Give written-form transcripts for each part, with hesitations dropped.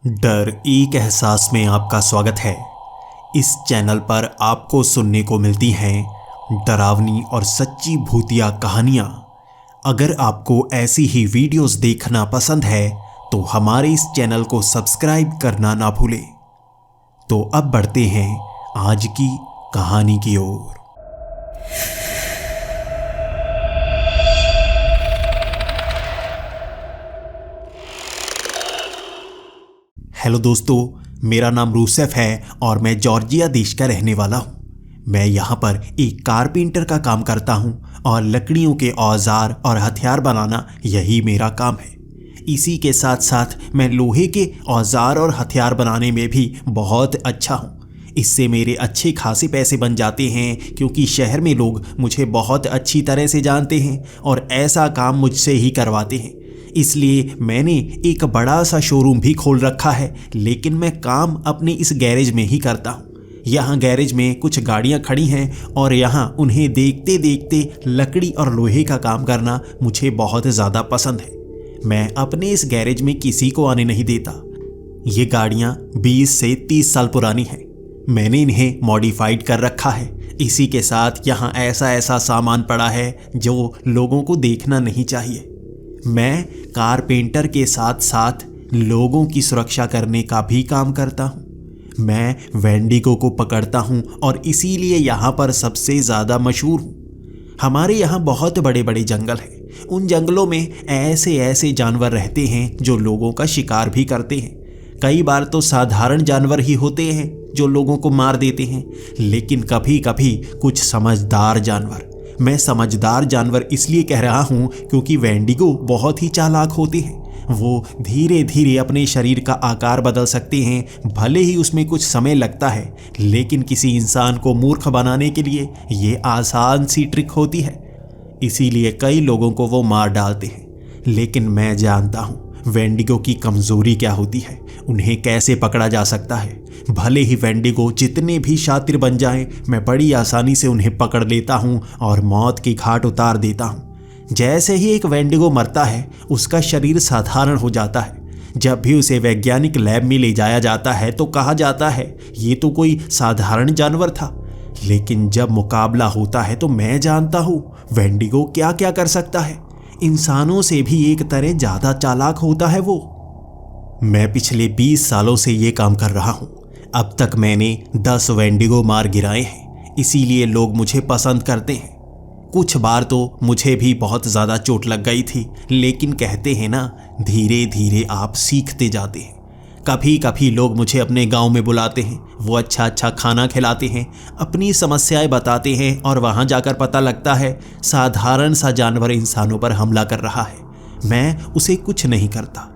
डर एक एहसास में आपका स्वागत है। इस चैनल पर आपको सुनने को मिलती हैं डरावनी और सच्ची भूतिया कहानियाँ। अगर आपको ऐसी ही वीडियोस देखना पसंद है तो हमारे इस चैनल को सब्सक्राइब करना ना भूलें। तो अब बढ़ते हैं आज की कहानी की ओर। हेलो दोस्तों, मेरा नाम रूसेफ है और मैं जॉर्जिया देश का रहने वाला हूँ। मैं यहाँ पर एक कारपेंटर का काम करता हूँ और लकड़ियों के औजार और हथियार बनाना यही मेरा काम है। इसी के साथ साथ मैं लोहे के औजार और हथियार बनाने में भी बहुत अच्छा हूँ। इससे मेरे अच्छे खासे पैसे बन जाते हैं क्योंकि शहर में लोग मुझे बहुत अच्छी तरह से जानते हैं और ऐसा काम मुझसे ही करवाते हैं। इसलिए मैंने एक बड़ा सा शोरूम भी खोल रखा है, लेकिन मैं काम अपने इस गैरेज में ही करता हूँ। यहाँ गैरेज में कुछ गाड़ियाँ खड़ी हैं और यहाँ उन्हें देखते देखते लकड़ी और लोहे का काम करना मुझे बहुत ज़्यादा पसंद है। मैं अपने इस गैरेज में किसी को आने नहीं देता। ये गाड़ियाँ 20 से 30 साल पुरानी हैं। मैंने इन्हें मॉडिफाइड कर रखा है। इसी के साथ यहाँ ऐसा ऐसा सामान पड़ा है जो लोगों को देखना नहीं चाहिए। मैं कारपेंटर के साथ साथ लोगों की सुरक्षा करने का भी काम करता हूँ। मैं वेंडिगो को पकड़ता हूँ और इसीलिए यहाँ पर सबसे ज़्यादा मशहूर हूँ। हमारे यहाँ बहुत बड़े बड़े जंगल हैं। उन जंगलों में ऐसे ऐसे जानवर रहते हैं जो लोगों का शिकार भी करते हैं। कई बार तो साधारण जानवर ही होते हैं जो लोगों को मार देते हैं, लेकिन कभी कभी कुछ समझदार जानवर। मैं समझदार जानवर इसलिए कह रहा हूँ क्योंकि वेंडिगो बहुत ही चालाक होते हैं। वो धीरे धीरे अपने शरीर का आकार बदल सकते हैं। भले ही उसमें कुछ समय लगता है, लेकिन किसी इंसान को मूर्ख बनाने के लिए ये आसान सी ट्रिक होती है। इसीलिए कई लोगों को वो मार डालते हैं। लेकिन मैं जानता हूँ वेंडिगो की कमज़ोरी क्या होती है, उन्हें कैसे पकड़ा जा सकता है। भले ही वेंडिगो जितने भी शातिर बन जाएं, मैं बड़ी आसानी से उन्हें पकड़ लेता हूं और मौत की घाट उतार देता हूं। जैसे ही एक वेंडिगो मरता है, उसका शरीर साधारण हो जाता है। जब भी उसे वैज्ञानिक लैब में ले जाया जाता है तो कहा जाता है ये तो कोई साधारण जानवर था। लेकिन जब मुकाबला होता है तो मैं जानता हूँ वेंडिगो क्या क्या कर सकता है। इंसानों से भी एक तरह ज़्यादा चालाक होता है वो। मैं पिछले 20 सालों से ये काम कर रहा हूँ। अब तक मैंने 10 वेंडिगो मार गिराए हैं, इसीलिए लोग मुझे पसंद करते हैं। कुछ बार तो मुझे भी बहुत ज़्यादा चोट लग गई थी, लेकिन कहते हैं ना, धीरे धीरे आप सीखते जाते हैं। कभी कभी लोग मुझे अपने गांव में बुलाते हैं, वो अच्छा अच्छा खाना खिलाते हैं, अपनी समस्याएं बताते हैं और वहां जाकर पता लगता है साधारण सा जानवर इंसानों पर हमला कर रहा है। मैं उसे कुछ नहीं करता।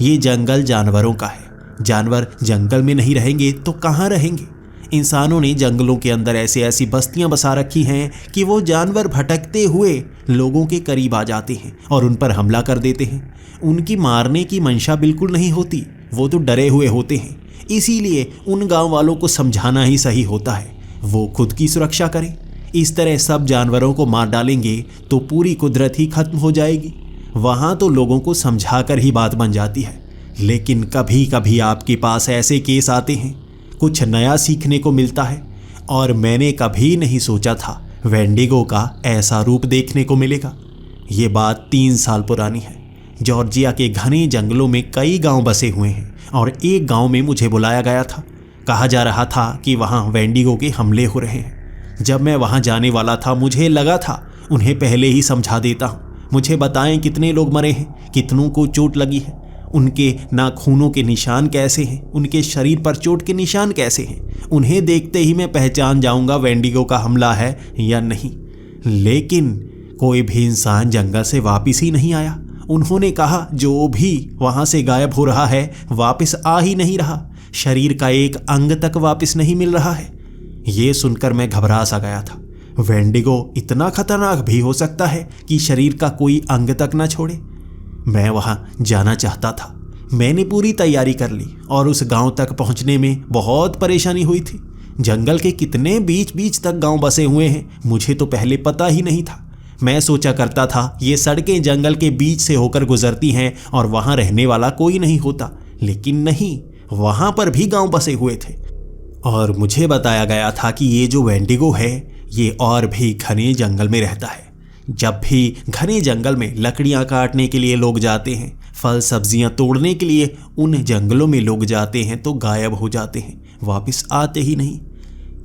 ये जंगल जानवरों का है। जानवर जंगल में नहीं रहेंगे तो कहाँ रहेंगे। इंसानों ने जंगलों के अंदर ऐसी ऐसी बस्तियां बसा रखी हैं कि वो जानवर भटकते हुए लोगों के करीब आ जाते हैं और उन पर हमला कर देते हैं। उनकी मारने की मंशा बिल्कुल नहीं होती, वो तो डरे हुए होते हैं। इसीलिए उन गांव वालों को समझाना ही सही होता है, वो खुद की सुरक्षा करें। इस तरह सब जानवरों को मार डालेंगे तो पूरी कुदरत ही खत्म हो जाएगी। वहाँ तो लोगों को समझा कर ही बात बन जाती है। लेकिन कभी कभी आपके पास ऐसे केस आते हैं, कुछ नया सीखने को मिलता है। और मैंने कभी नहीं सोचा था वेंडिगो का ऐसा रूप देखने को मिलेगा। ये बात 3 साल पुरानी है। जॉर्जिया के घने जंगलों में कई गांव बसे हुए हैं और एक गांव में मुझे बुलाया गया था। कहा जा रहा था कि वहां वेंडिगो के हमले हो रहे हैं। जब मैं वहां जाने वाला था, मुझे लगा था उन्हें पहले ही समझा देता हूँ। मुझे बताएं कितने लोग मरे हैं, कितनों को चोट लगी है, उनके नाखूनों के निशान कैसे हैं, उनके शरीर पर चोट के निशान कैसे हैं। उन्हें देखते ही मैं पहचान जाऊंगा वेंडिगो का हमला है या नहीं। लेकिन कोई भी इंसान जंगल से वापस ही नहीं आया। उन्होंने कहा जो भी वहां से गायब हो रहा है वापस आ ही नहीं रहा। शरीर का एक अंग तक वापस नहीं मिल रहा है। ये सुनकर मैं घबरा सा गया था। वेंडिगो इतना खतरनाक भी हो सकता है कि शरीर का कोई अंग तक ना छोड़े। मैं वहां जाना चाहता था। मैंने पूरी तैयारी कर ली और उस गांव तक पहुंचने में बहुत परेशानी हुई थी। जंगल के कितने बीच बीच तक गांव बसे हुए हैं, मुझे तो पहले पता ही नहीं था। मैं सोचा करता था ये सड़कें जंगल के बीच से होकर गुजरती हैं और वहां रहने वाला कोई नहीं होता, लेकिन नहीं, वहाँ पर भी गांव बसे हुए थे। और मुझे बताया गया था कि ये जो वेंडिगो है ये और भी घने जंगल में रहता है। जब भी घने जंगल में लकड़ियाँ काटने के लिए लोग जाते हैं, फल सब्जियाँ तोड़ने के लिए उन जंगलों में लोग जाते हैं तो गायब हो जाते हैं, वापस आते ही नहीं।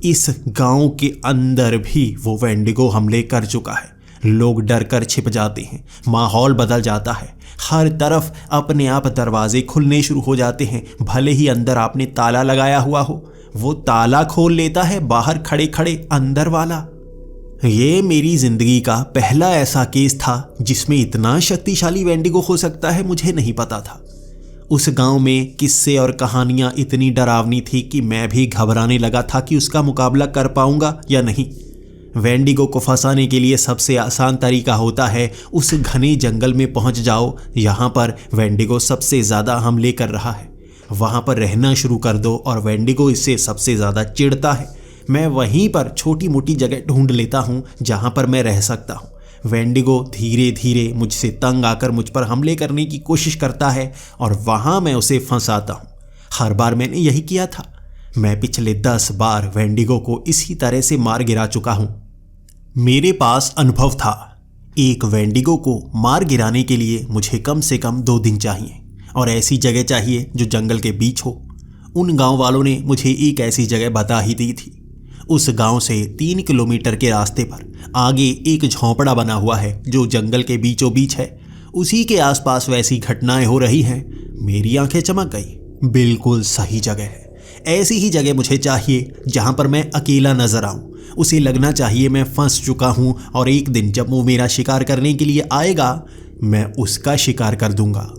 इस गांव के अंदर भी वो वेंडिगो हमले कर चुका है। लोग डर कर छिप जाते हैं, माहौल बदल जाता है, हर तरफ अपने आप दरवाजे खुलने शुरू हो जाते हैं। भले ही अंदर आपने ताला लगाया हुआ हो, वो ताला खोल लेता है बाहर खड़े खड़े अंदर वाला। ये मेरी जिंदगी का पहला ऐसा केस था जिसमें इतना शक्तिशाली वेंडिगो हो सकता है, मुझे नहीं पता था। उस गांव में किस्से और कहानियां इतनी डरावनी थी कि मैं भी घबराने लगा था कि उसका मुकाबला कर पाऊंगा या नहीं। वेंडिगो को फंसाने के लिए सबसे आसान तरीका होता है उस घने जंगल में पहुंच जाओ, यहाँ पर वेंडिगो सबसे ज़्यादा हमले कर रहा है, वहाँ पर रहना शुरू कर दो और वेंडिगो इससे सबसे ज़्यादा चिढ़ता है। मैं वहीं पर छोटी मोटी जगह ढूंढ लेता हूँ जहाँ पर मैं रह सकता हूँ। वेंडिगो धीरे धीरे मुझसे तंग आकर मुझ पर हमले करने की कोशिश करता है और वहाँ मैं उसे फंसाता हूँ। हर बार मैंने यही किया था। मैं पिछले 10 बार वेंडिगो को इसी तरह से मार गिरा चुका हूँ। मेरे पास अनुभव था। एक वेंडिगो को मार गिराने के लिए मुझे कम से कम 2 दिन चाहिए और ऐसी जगह चाहिए जो जंगल के बीच हो। उन गांव वालों ने मुझे एक ऐसी जगह बता ही दी थी। उस गांव से 3 किलोमीटर के रास्ते पर आगे एक झोंपड़ा बना हुआ है जो जंगल के बीचों बीच है। उसी के आसपास वैसी घटनाएं हो रही हैं। मेरी आंखें चमक गई। बिल्कुल सही जगह है। ऐसी ही जगह मुझे चाहिए जहां पर मैं अकेला नजर आऊं। उसे लगना चाहिए मैं फंस चुका हूं और एक दिन जब वो मेरा शिकार करने के लिए आएगा मैं उसका शिकार कर दूंगा।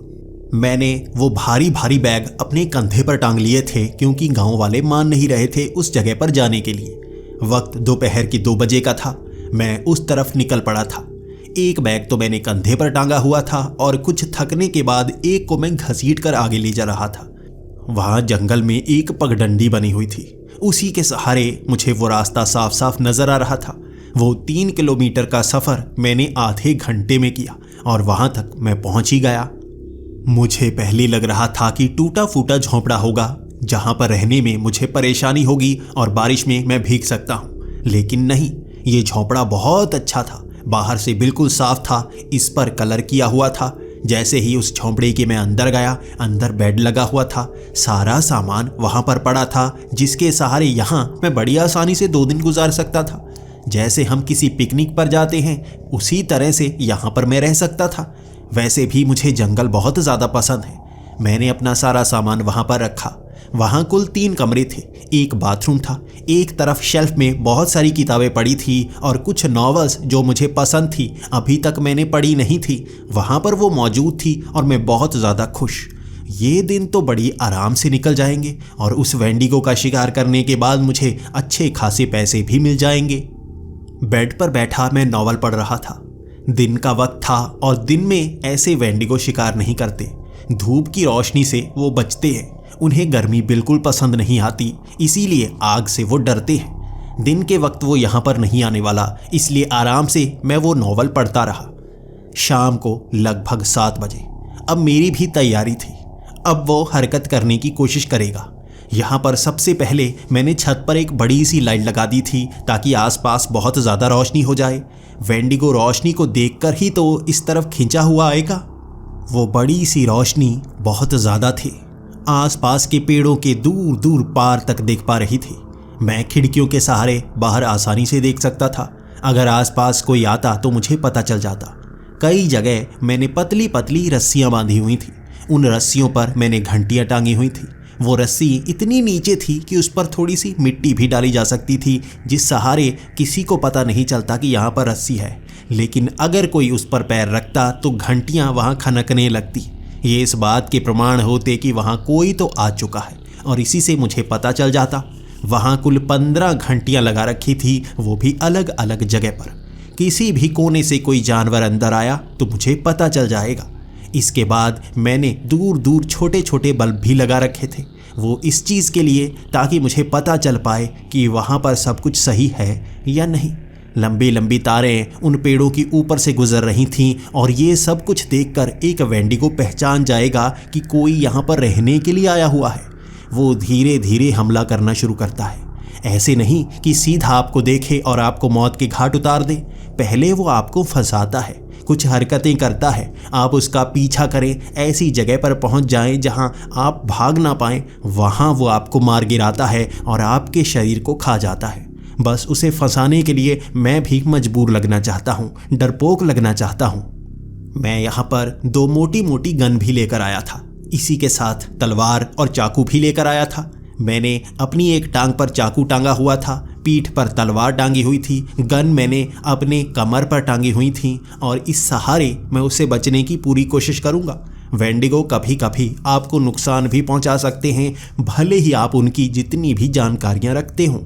मैंने वो भारी भारी बैग अपने कंधे पर टांग लिए थे क्योंकि गांव वाले मान नहीं रहे थे उस जगह पर जाने के लिए। वक्त दोपहर की 2 बजे का था। मैं उस तरफ निकल पड़ा था। एक बैग तो मैंने कंधे पर टांगा हुआ था और कुछ थकने के बाद एक को मैं घसीट कर आगे ले जा रहा था। वहाँ जंगल में एक पगडंडी बनी हुई थी। उसी के सहारे मुझे वो रास्ता साफ साफ नजर आ रहा था। वो 3 किलोमीटर का सफ़र मैंने आधे घंटे में किया और वहाँ तक मैं पहुँच ही गया। मुझे पहले लग रहा था कि टूटा फूटा झोंपड़ा होगा जहाँ पर रहने में मुझे परेशानी होगी और बारिश में मैं भीग सकता हूँ, लेकिन नहीं, ये झोंपड़ा बहुत अच्छा था। बाहर से बिल्कुल साफ था, इस पर कलर किया हुआ था। जैसे ही उस झोंपड़े के मैं अंदर गया, अंदर बेड लगा हुआ था, सारा सामान वहाँ पर पड़ा था जिसके सहारे यहाँ मैं बड़ी आसानी से 2 दिन गुजार सकता था। जैसे हम किसी पिकनिक पर जाते हैं उसी तरह से यहाँ पर मैं रह सकता था। वैसे भी मुझे जंगल बहुत ज़्यादा पसंद है। मैंने अपना सारा सामान वहाँ पर रखा। वहाँ कुल 3 कमरे थे, एक बाथरूम था, एक तरफ शेल्फ में बहुत सारी किताबें पड़ी थी और कुछ नॉवेल्स जो मुझे पसंद थी, अभी तक मैंने पढ़ी नहीं थी, वहाँ पर वो मौजूद थी और मैं बहुत ज़्यादा खुश। ये दिन तो बड़ी आराम से निकल जाएंगे और उस वेंडिगो का शिकार करने के बाद मुझे अच्छे खासे पैसे भी मिल जाएंगे। बेड पर बैठा मैं नॉवल पढ़ रहा था। दिन का वक्त था और दिन में ऐसे वेंडिगो शिकार नहीं करते। धूप की रोशनी से वो बचते हैं। उन्हें गर्मी बिल्कुल पसंद नहीं आती, इसीलिए आग से वो डरते हैं। दिन के वक्त वो यहाँ पर नहीं आने वाला, इसलिए आराम से मैं वो नॉवल पढ़ता रहा। शाम को लगभग 7 बजे अब मेरी भी तैयारी थी। अब वो हरकत करने की कोशिश करेगा। यहाँ पर सबसे पहले मैंने छत पर एक बड़ी सी लाइट लगा दी थी ताकि आसपास बहुत ज़्यादा रोशनी हो जाए। वेंडिगो रोशनी को देखकर ही तो इस तरफ खिंचा हुआ आएगा। वो बड़ी सी रोशनी बहुत ज़्यादा थी, आसपास के पेड़ों के दूर दूर पार तक देख पा रही थी। मैं खिड़कियों के सहारे बाहर आसानी से देख सकता था। अगर आसपास कोई आता तो मुझे पता चल जाता। कई जगह मैंने पतली पतली रस्सियाँ बांधी हुई थी। उन रस्सियों पर मैंने घंटियाँ टांगी हुई थी। वो रस्सी इतनी नीचे थी कि उस पर थोड़ी सी मिट्टी भी डाली जा सकती थी, जिस सहारे किसी को पता नहीं चलता कि यहाँ पर रस्सी है। लेकिन अगर कोई उस पर पैर रखता तो घंटियाँ वहाँ खनकने लगती। ये इस बात के प्रमाण होते कि वहाँ कोई तो आ चुका है और इसी से मुझे पता चल जाता। वहाँ कुल 15 घंटियाँ लगा रखी थी, वो भी अलग अलग जगह पर। किसी भी कोने से कोई जानवर अंदर आया तो मुझे पता चल जाएगा। इसके बाद मैंने दूर दूर छोटे छोटे बल्ब भी लगा रखे थे, वो इस चीज़ के लिए ताकि मुझे पता चल पाए कि वहाँ पर सब कुछ सही है या नहीं। लंबी लंबी तारें उन पेड़ों की ऊपर से गुजर रही थीं और ये सब कुछ देखकर एक वेंडिगो पहचान जाएगा कि कोई यहाँ पर रहने के लिए आया हुआ है। वो धीरे धीरे हमला करना शुरू करता है। ऐसे नहीं कि सीधा आपको देखे और आपको मौत के घाट उतार दे। पहले वो आपको फंसाता है, कुछ हरकतें करता है, आप उसका पीछा करें, ऐसी जगह पर पहुंच जाएं जहां आप भाग ना पाएं। वहां वो आपको मार गिराता है और आपके शरीर को खा जाता है। बस उसे फंसाने के लिए मैं भी मजबूर लगना चाहता हूँ, डरपोक लगना चाहता हूँ। मैं यहाँ पर 2 मोटी मोटी गन भी लेकर आया था। इसी के साथ तलवार और चाकू भी लेकर आया था। मैंने अपनी एक टांग पर चाकू टांगा हुआ था, पीठ पर तलवार टांगी हुई थी, गन मैंने अपने कमर पर टांगी हुई थी और इस सहारे मैं उससे बचने की पूरी कोशिश करूंगा। वेंडिगो कभी कभी आपको नुकसान भी पहुंचा सकते हैं, भले ही आप उनकी जितनी भी जानकारियां रखते हों।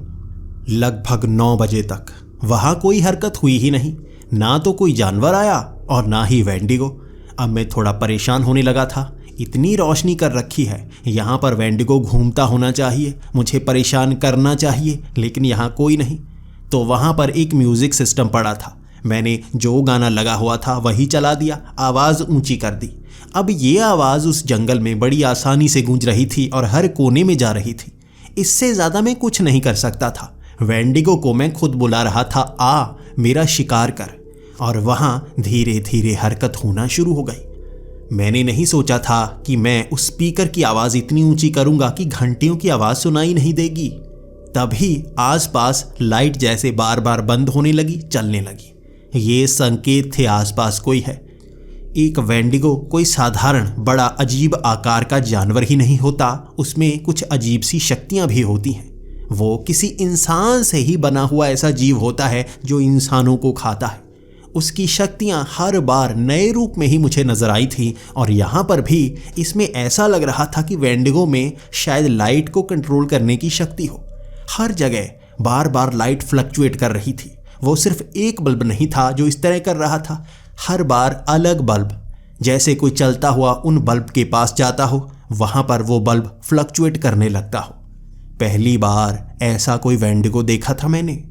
लगभग 9 बजे तक वहाँ कोई हरकत हुई ही नहीं, ना तो कोई जानवर आया और ना ही वेंडिगो। अब मैं थोड़ा परेशान होने लगा था। इतनी रोशनी कर रखी है, यहाँ पर वेंडिगो घूमता होना चाहिए, मुझे परेशान करना चाहिए, लेकिन यहाँ कोई नहीं। तो वहाँ पर एक म्यूज़िक सिस्टम पड़ा था। मैंने जो गाना लगा हुआ था वही चला दिया, आवाज़ ऊंची कर दी। अब ये आवाज़ उस जंगल में बड़ी आसानी से गूंज रही थी और हर कोने में जा रही थी। इससे ज़्यादा मैं कुछ नहीं कर सकता था। वेंडिगो को मैं खुद बुला रहा था, आ मेरा शिकार कर। और वहाँ धीरे धीरे हरकत होना शुरू हो गई। मैंने नहीं सोचा था कि मैं उस स्पीकर की आवाज़ इतनी ऊंची करूंगा कि घंटियों की आवाज़ सुनाई नहीं देगी। तभी आसपास लाइट जैसे बार बार बंद होने लगी, चलने लगी। ये संकेत थे आसपास कोई है। एक वेंडिगो कोई साधारण बड़ा अजीब आकार का जानवर ही नहीं होता, उसमें कुछ अजीब सी शक्तियाँ भी होती हैं। वो किसी इंसान से ही बना हुआ ऐसा जीव होता है जो इंसानों को खाता है। उसकी शक्तियाँ हर बार नए रूप में ही मुझे नजर आई थी और यहाँ पर भी इसमें ऐसा लग रहा था कि वेंडिगो में शायद लाइट को कंट्रोल करने की शक्ति हो। हर जगह बार बार लाइट फ्लक्चुएट कर रही थी। वो सिर्फ एक बल्ब नहीं था जो इस तरह कर रहा था, हर बार अलग बल्ब। जैसे कोई चलता हुआ उन बल्ब के पास जाता हो, वहाँ पर वो बल्ब फ्लक्चुएट करने लगता हो। पहली बार ऐसा कोई वेंडिगो देखा था मैंने।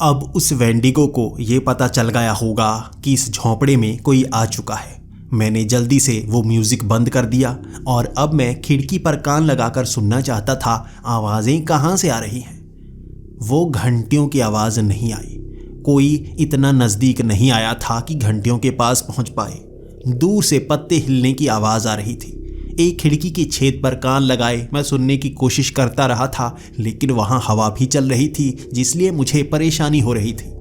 अब उस वेंडिगो को ये पता चल गया होगा कि इस झोंपड़े में कोई आ चुका है। मैंने जल्दी से वो म्यूज़िक बंद कर दिया और अब मैं खिड़की पर कान लगाकर सुनना चाहता था आवाज़ें कहाँ से आ रही हैं। वो घंटियों की आवाज़ नहीं आई। कोई इतना नज़दीक नहीं आया था कि घंटियों के पास पहुँच पाए। दूर से पत्ते हिलने की आवाज़ आ रही थी। एक खिड़की की छेद पर कान लगाए मैं सुनने की कोशिश करता रहा था, लेकिन वहाँ हवा भी चल रही थी, जिसलिए मुझे परेशानी हो रही थी।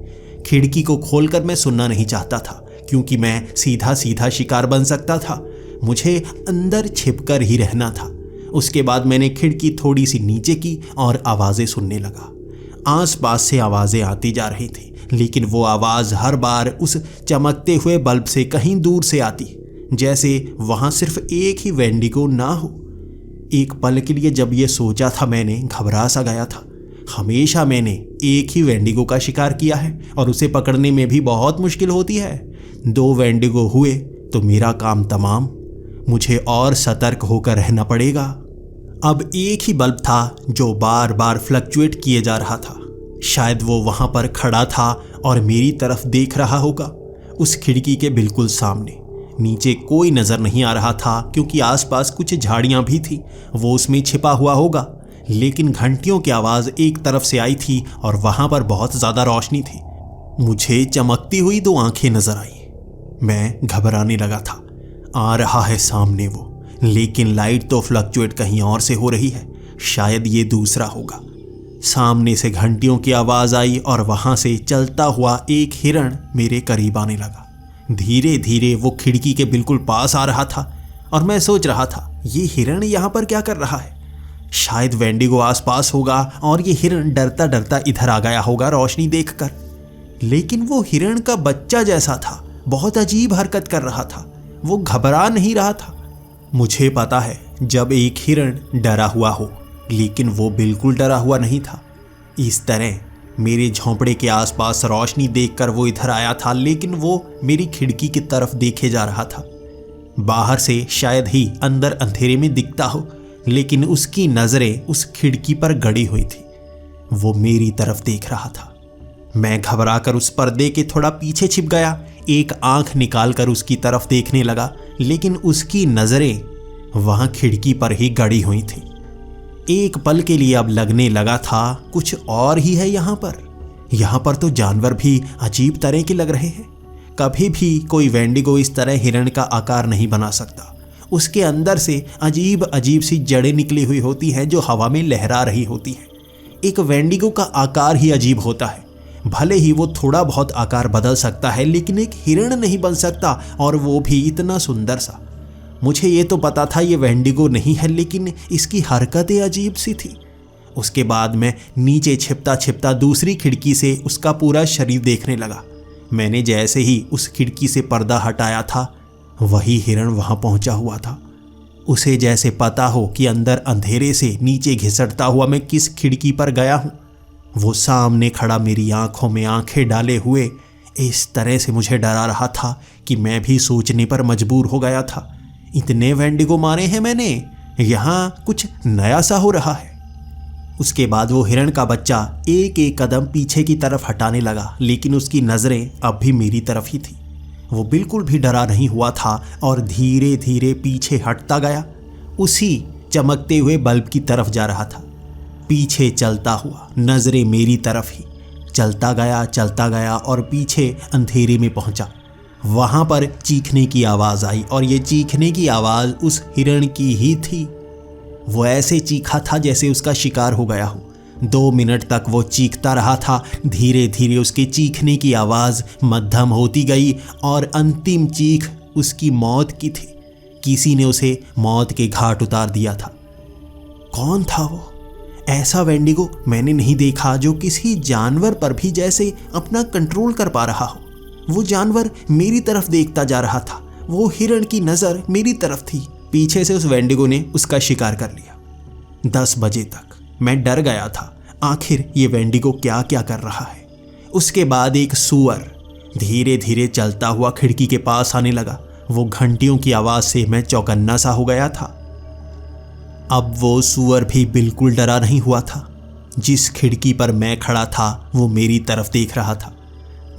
खिड़की को खोलकर मैं सुनना नहीं चाहता था, क्योंकि मैं सीधा सीधा शिकार बन सकता था। मुझे अंदर छिपकर ही रहना था। उसके बाद मैंने खिड़की थोड़ी सी नीचे की और आवाज़ें सुनने लगा। आसपास से आवाज़ें आती जा रही थी, लेकिन वो आवाज़ हर बार उस चमकते हुए बल्ब से कहीं दूर से आती, जैसे वहाँ सिर्फ एक ही वेंडिगो ना हो। एक पल के लिए जब ये सोचा था मैंने, घबरा सा गया था। हमेशा मैंने एक ही वेंडिगो का शिकार किया है और उसे पकड़ने में भी बहुत मुश्किल होती है। 2 वेंडिगो हुए तो मेरा काम तमाम। मुझे और सतर्क होकर रहना पड़ेगा। अब एक ही बल्ब था जो बार बार फ्लक्चुएट किए जा रहा था। शायद वो वहाँ पर खड़ा था और मेरी तरफ देख रहा होगा। उस खिड़की के बिल्कुल सामने। नीचे कोई नज़र नहीं आ रहा था क्योंकि आसपास कुछ झाड़ियाँ भी थी, वो उसमें छिपा हुआ होगा। लेकिन घंटियों की आवाज़ एक तरफ से आई थी और वहाँ पर बहुत ज़्यादा रोशनी थी। मुझे चमकती हुई 2 आंखें नज़र आई। मैं घबराने लगा था। आ रहा है सामने वो, लेकिन लाइट तो फ्लक्चुएट कहीं और से हो रही है। शायद ये दूसरा होगा। सामने से घंटियों की आवाज़ आई और वहाँ से चलता हुआ एक हिरण मेरे करीब आने लगा। धीरे धीरे वो खिड़की के बिल्कुल पास आ रहा था और मैं सोच रहा था, ये हिरण यहाँ पर क्या कर रहा है? शायद वेंडिगो आसपास होगा और ये हिरण डरता डरता इधर आ गया होगा रोशनी देखकर। लेकिन वो हिरण का बच्चा जैसा था, बहुत अजीब हरकत कर रहा था। वो घबरा नहीं रहा था। मुझे पता है जब एक हिरण डरा हुआ हो, लेकिन वो बिल्कुल डरा हुआ नहीं था। इस तरह मेरे झोंपड़े के आसपास रोशनी देखकर वो इधर आया था, लेकिन वो मेरी खिड़की की तरफ देखे जा रहा था। बाहर से शायद ही अंदर अंधेरे में दिखता हो, लेकिन उसकी नज़रें उस खिड़की पर गड़ी हुई थी। वो मेरी तरफ देख रहा था। मैं घबराकर उस पर्दे के थोड़ा पीछे छिप गया, एक आंख निकालकर उसकी तरफ देखने लगा, लेकिन उसकी नज़रें वहाँ खिड़की पर ही गड़ी हुई थी। एक पल के लिए अब लगने लगा था कुछ और ही है यहाँ पर तो जानवर भी अजीब तरह के लग रहे हैं। कभी भी कोई वेंडिगो इस तरह हिरण का आकार नहीं बना सकता। उसके अंदर से अजीब अजीब सी जड़ें निकली हुई होती हैं जो हवा में लहरा रही होती हैं। एक वेंडिगो का आकार ही अजीब होता है। भले ही वो थोड़ा बहुत आकार बदल सकता है लेकिन एक हिरण नहीं बन सकता, और वो भी इतना सुंदर सा। मुझे ये तो पता था ये वेंडिगो नहीं है, लेकिन इसकी हरकतें अजीब सी थी। उसके बाद मैं नीचे छिपता छिपता दूसरी खिड़की से उसका पूरा शरीर देखने लगा। मैंने जैसे ही उस खिड़की से पर्दा हटाया था, वही हिरण वहां पहुंचा हुआ था। उसे जैसे पता हो कि अंदर अंधेरे से नीचे घिसटता हुआ मैं किस खिड़की पर गया हूं। वो सामने खड़ा मेरी आंखों में आंखें डाले हुए इस तरह से मुझे डरा रहा था कि मैं भी सोचने पर मजबूर हो गया था। इतने वेंडिगो मारे हैं मैंने, यहाँ कुछ नया सा हो रहा है। उसके बाद वो हिरण का बच्चा एक एक कदम पीछे की तरफ हटाने लगा, लेकिन उसकी नज़रें अब भी मेरी तरफ ही थी। वो बिल्कुल भी डरा नहीं हुआ था और धीरे धीरे पीछे हटता गया। उसी चमकते हुए बल्ब की तरफ जा रहा था, पीछे चलता हुआ, नज़रें मेरी तरफ ही। चलता गया और पीछे अंधेरे में पहुंचा। वहां पर चीखने की आवाज़ आई, और ये चीखने की आवाज़ उस हिरण की ही थी। वो ऐसे चीखा था जैसे उसका शिकार हो गया हो। 2 मिनट तक वो चीखता रहा था। धीरे धीरे उसके चीखने की आवाज़ मध्यम होती गई और अंतिम चीख उसकी मौत की थी। किसी ने उसे मौत के घाट उतार दिया था। कौन था वो? ऐसा वेंडिगो मैंने नहीं देखा जो किसी जानवर पर भी जैसे अपना कंट्रोल कर पा रहा हो। वो जानवर मेरी तरफ देखता जा रहा था। वो हिरण की नज़र मेरी तरफ थी। पीछे से उस वेंडिगो ने उसका शिकार कर लिया। 10 बजे तक मैं डर गया था, आखिर ये वेंडिगो क्या क्या कर रहा है। उसके बाद एक सूअर धीरे धीरे चलता हुआ खिड़की के पास आने लगा। वो घंटियों की आवाज़ से मैं चौकन्ना सा हो गया था। अब वो सूअर भी बिल्कुल डरा नहीं हुआ था। जिस खिड़की पर मैं खड़ा था वो मेरी तरफ देख रहा था।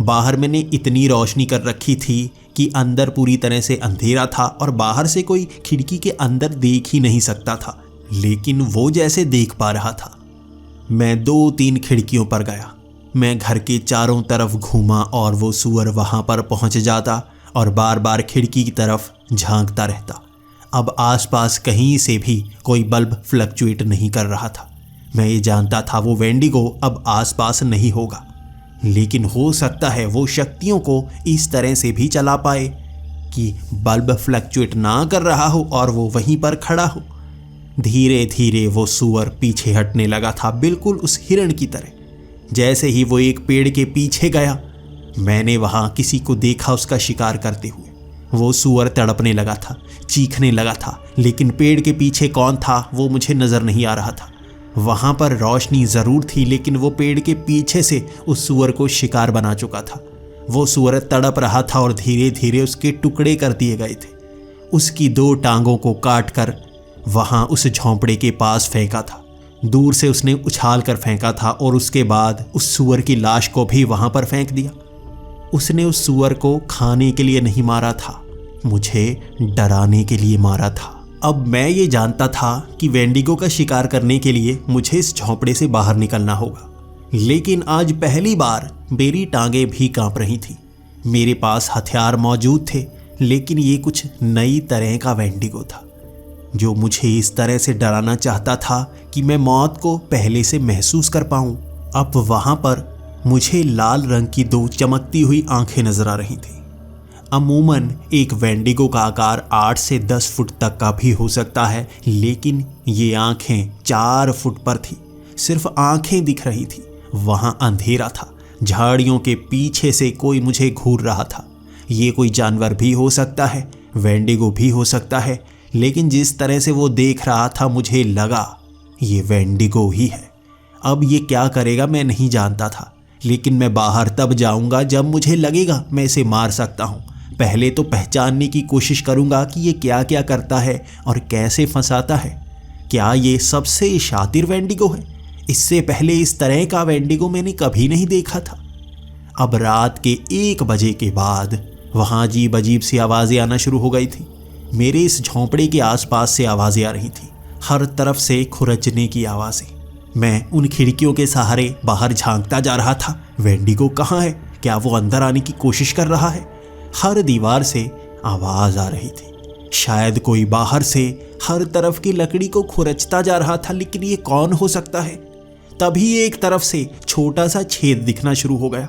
बाहर मैंने इतनी रोशनी कर रखी थी कि अंदर पूरी तरह से अंधेरा था और बाहर से कोई खिड़की के अंदर देख ही नहीं सकता था, लेकिन वो जैसे देख पा रहा था। मैं 2-3 खिड़कियों पर गया। मैं घर के चारों तरफ घूमा और वो सूअर वहां पर पहुंच जाता और बार बार खिड़की की तरफ झांकता रहता। अब आसपास कहीं से भी कोई बल्ब फ्लक्चुएट नहीं कर रहा था। मैं ये जानता था वो वेंडिगो अब आसपास नहीं होगा, लेकिन हो सकता है वो शक्तियों को इस तरह से भी चला पाए कि बल्ब फ्लक्चुएट ना कर रहा हो और वो वहीं पर खड़ा हो। धीरे धीरे वो सूअर पीछे हटने लगा था, बिल्कुल उस हिरण की तरह। जैसे ही वो एक पेड़ के पीछे गया, मैंने वहां किसी को देखा उसका शिकार करते हुए। वो सूअर तड़पने लगा था, चीखने लगा था, लेकिन पेड़ के पीछे कौन था वो मुझे नजर नहीं आ रहा था। वहां पर रोशनी जरूर थी, लेकिन वो पेड़ के पीछे से उस सूअर को शिकार बना चुका था। वो सूअर तड़प रहा था और धीरे धीरे उसके टुकड़े कर दिए गए थे। उसकी 2 टांगों को काट कर वहां उस झोंपड़े के पास फेंका था। दूर से उसने उछाल कर फेंका था और उसके बाद उस सूअर की लाश को भी वहां पर फेंक दिया। उसने उस सूअर को खाने के लिए नहीं मारा था, मुझे डराने के लिए मारा था। अब मैं ये जानता था कि वेंडिगो का शिकार करने के लिए मुझे इस झोंपड़े से बाहर निकलना होगा, लेकिन आज पहली बार मेरी टांगें भी कांप रही थी। मेरे पास हथियार मौजूद थे, लेकिन ये कुछ नई तरह का वेंडिगो था जो मुझे इस तरह से डराना चाहता था कि मैं मौत को पहले से महसूस कर पाऊं। अब वहां पर मुझे लाल रंग की 2 चमकती हुई आंखें नजर आ रही थी। अमूमन एक वेंडिगो का आकार 8 से 10 फुट तक का भी हो सकता है, लेकिन ये आंखें 4 फुट पर थी। सिर्फ आंखें दिख रही थी। वहां अंधेरा था। झाड़ियों के पीछे से कोई मुझे घूर रहा था। ये कोई जानवर भी हो सकता है, वेंडिगो भी हो सकता है, लेकिन जिस तरह से वो देख रहा था मुझे लगा ये वेंडिगो ही है। अब ये क्या करेगा मैं नहीं जानता था, लेकिन मैं बाहर तब जाऊंगा जब मुझे लगेगा मैं इसे मार सकता हूँ। पहले तो पहचानने की कोशिश करूंगा कि ये क्या क्या करता है और कैसे फंसाता है। क्या ये सबसे शातिर वेंडिगो है? इससे पहले इस तरह का वेंडिगो मैंने कभी नहीं देखा था। अब रात के 1 बजे के बाद वहाँ अजीब अजीब सी आवाज़ें आना शुरू हो गई थी। मेरे इस झोंपड़े के आसपास से आवाज़ें आ रही थी। हर तरफ से खुरचने की आवाज़ें। मैं उन खिड़कियों के सहारे बाहर झांकता जा रहा था। वेंडिगो कहाँ है? क्या वो अंदर आने की कोशिश कर रहा है? हर दीवार से आवाज़ आ रही थी। शायद कोई बाहर से हर तरफ की लकड़ी को खुरचता जा रहा था, लेकिन ये कौन हो सकता है? तभी एक तरफ से छोटा सा छेद दिखना शुरू हो गया।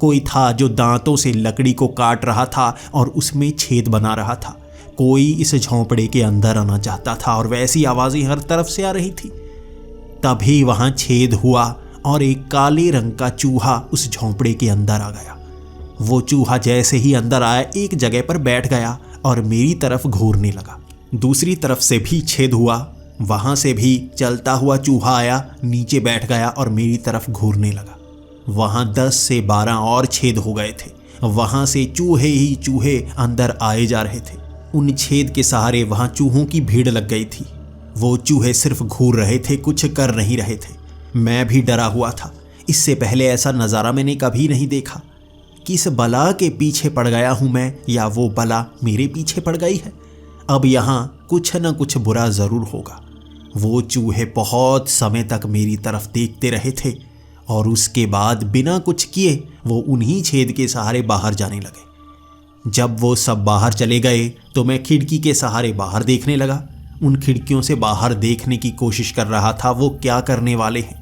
कोई था जो दांतों से लकड़ी को काट रहा था और उसमें छेद बना रहा था। कोई इस झोंपड़े के अंदर आना चाहता था और वैसी आवाज़ें हर तरफ से आ रही थी। तभी वहां छेद हुआ और एक काले रंग का चूहा उस झोंपड़े के अंदर आ गया। वो चूहा जैसे ही अंदर आया एक जगह पर बैठ गया और मेरी तरफ घूरने लगा। दूसरी तरफ से भी छेद हुआ, वहां से भी चलता हुआ चूहा आया, नीचे बैठ गया और मेरी तरफ घूरने लगा। वहां 10 से 12 और छेद हो गए थे। वहां से चूहे ही चूहे अंदर आए जा रहे थे। उन छेद के सहारे वहां चूहों की भीड़ लग गई थी। वो चूहे सिर्फ घूर रहे थे, कुछ कर नहीं रहे थे। मैं भी डरा हुआ था। इससे पहले ऐसा नज़ारा मैंने कभी नहीं देखा। किस बला के पीछे पड़ गया हूं मैं, या वो बला मेरे पीछे पड़ गई है? अब यहाँ कुछ न कुछ बुरा ज़रूर होगा। वो चूहे बहुत समय तक मेरी तरफ देखते रहे थे और उसके बाद बिना कुछ किए वो उन्हीं छेद के सहारे बाहर जाने लगे। जब वो सब बाहर चले गए तो मैं खिड़की के सहारे बाहर देखने लगा। उन खिड़कियों से बाहर देखने की कोशिश कर रहा था वो क्या करने वाले हैं।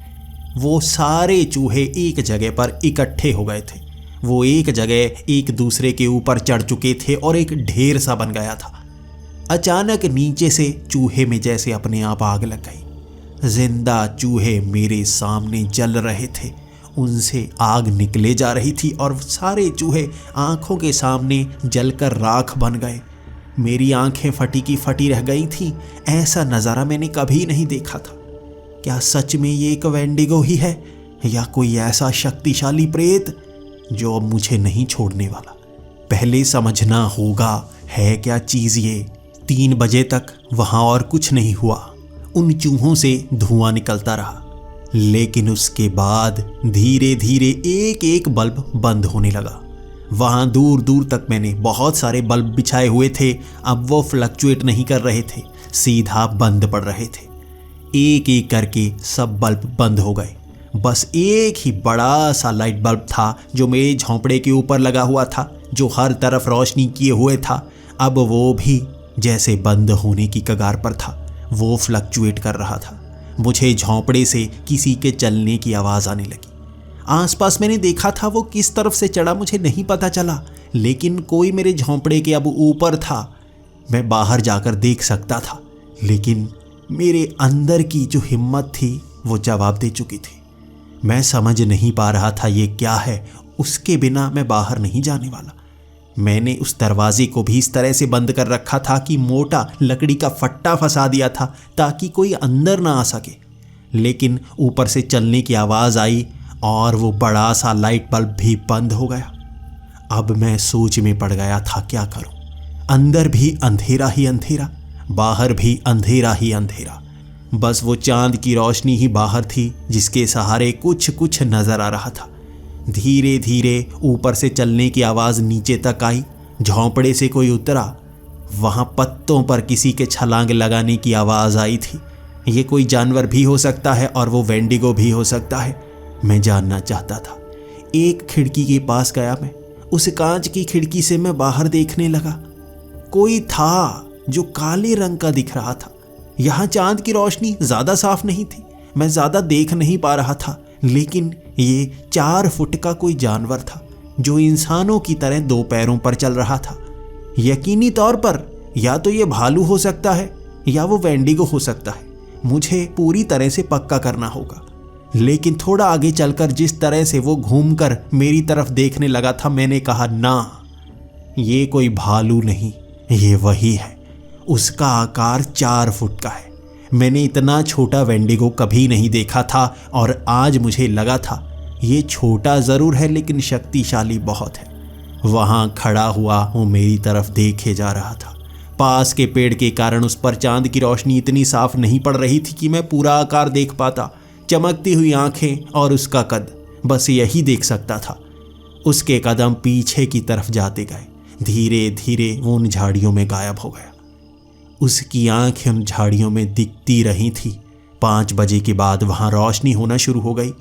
वो सारे चूहे एक जगह पर इकट्ठे हो गए थे। वो एक जगह एक दूसरे के ऊपर चढ़ चुके थे और एक ढेर सा बन गया था। अचानक नीचे से चूहे में जैसे अपने आप आग लग गई। जिंदा चूहे मेरे सामने जल रहे थे, उनसे आग निकले जा रही थी और सारे चूहे आंखों के सामने जलकर राख बन गए। मेरी आंखें फटी की फटी रह गई थीं। ऐसा नज़ारा मैंने कभी नहीं देखा था। क्या सच में ये एक वेंडिगो ही है या कोई ऐसा शक्तिशाली प्रेत जो अब मुझे नहीं छोड़ने वाला? पहले समझना होगा है क्या चीज़ ये। 3 बजे तक वहाँ और कुछ नहीं हुआ। उन चूहों से धुआं निकलता रहा, लेकिन उसके बाद धीरे धीरे एक एक बल्ब बंद होने लगा। वहाँ दूर दूर तक मैंने बहुत सारे बल्ब बिछाए हुए थे। अब वो फ्लक्चुएट नहीं कर रहे थे, सीधा बंद पड़ रहे थे। एक एक करके सब बल्ब बंद हो गए। बस एक ही बड़ा सा लाइट बल्ब था जो मेरे झोंपड़े के ऊपर लगा हुआ था, जो हर तरफ रोशनी किए हुए था। अब वो भी जैसे बंद होने की कगार पर था। वो फ्लक्चुएट कर रहा था। मुझे झोंपड़े से किसी के चलने की आवाज़ आने लगी। आसपास मैंने देखा था वो किस तरफ से चढ़ा मुझे नहीं पता चला, लेकिन कोई मेरे झोंपड़े के अब ऊपर था। मैं बाहर जाकर देख सकता था, लेकिन मेरे अंदर की जो हिम्मत थी वो जवाब दे चुकी थी। मैं समझ नहीं पा रहा था ये क्या है। उसके बिना मैं बाहर नहीं जाने वाला। मैंने उस दरवाजे को भी इस तरह से बंद कर रखा था कि मोटा लकड़ी का फट्टा फंसा दिया था ताकि कोई अंदर ना आ सके। लेकिन ऊपर से चलने की आवाज़ आई और वो बड़ा सा लाइट बल्ब भी बंद हो गया। अब मैं सोच में पड़ गया था क्या करूं। अंदर भी अंधेरा ही अंधेरा, बाहर भी अंधेरा ही अंधेरा। बस वो चांद की रोशनी ही बाहर थी जिसके सहारे कुछ कुछ नजर आ रहा था। धीरे धीरे ऊपर से चलने की आवाज़ नीचे तक आई। झोंपड़े से कोई उतरा। वहाँ पत्तों पर किसी के छलांग लगाने की आवाज़ आई थी। ये कोई जानवर भी हो सकता है और वो वेंडिगो भी हो सकता है। मैं जानना चाहता था। एक खिड़की के पास गया मैं। उस कांच की खिड़की से मैं बाहर देखने लगा। कोई था जो काले रंग का दिख रहा था। यहाँ चांद की रोशनी ज़्यादा साफ नहीं थी, मैं ज़्यादा देख नहीं पा रहा था, लेकिन ये 4 फुट का कोई जानवर था जो इंसानों की तरह 2 पैरों पर चल रहा था। यकीनी तौर पर या तो ये भालू हो सकता है या वो वेंडिगो हो सकता है। मुझे पूरी तरह से पक्का करना होगा। लेकिन थोड़ा आगे चलकर जिस तरह से वो घूमकर मेरी तरफ देखने लगा था, मैंने कहा ना, ये कोई भालू नहीं, ये वही है। उसका आकार 4 फुट का है। मैंने इतना छोटा वेंडिगो कभी नहीं देखा था और आज मुझे लगा था ये छोटा ज़रूर है लेकिन शक्तिशाली बहुत है। वहाँ खड़ा हुआ वो मेरी तरफ देखे जा रहा था। पास के पेड़ के कारण उस पर चांद की रोशनी इतनी साफ नहीं पड़ रही थी कि मैं पूरा आकार देख पाता। चमकती हुई आंखें और उसका कद, बस यही देख सकता था। उसके कदम पीछे की तरफ जाते गए। धीरे धीरे वो उन झाड़ियों में गायब हो गया। उसकी आंखें उन झाड़ियों में दिखती रही थी। 5 बजे के बाद वहां रोशनी होना शुरू हो गई।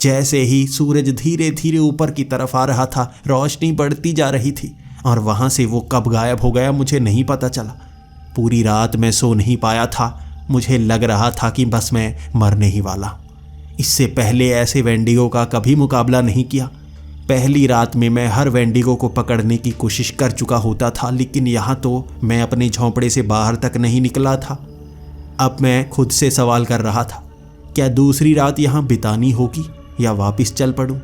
जैसे ही सूरज धीरे धीरे ऊपर की तरफ आ रहा था, रोशनी बढ़ती जा रही थी और वहां से वो कब गायब हो गया मुझे नहीं पता चला। पूरी रात मैं सो नहीं पाया था। मुझे लग रहा था कि बस मैं मरने ही वाला। इससे पहले ऐसे वेंडिगो का कभी मुकाबला नहीं किया। पहली रात में मैं हर वेंडिगो को पकड़ने की कोशिश कर चुका होता था, लेकिन यहाँ तो मैं अपने झोंपड़े से बाहर तक नहीं निकला था। अब मैं खुद से सवाल कर रहा था, क्या दूसरी रात यहाँ बितानी होगी या वापस चल पड़ूं?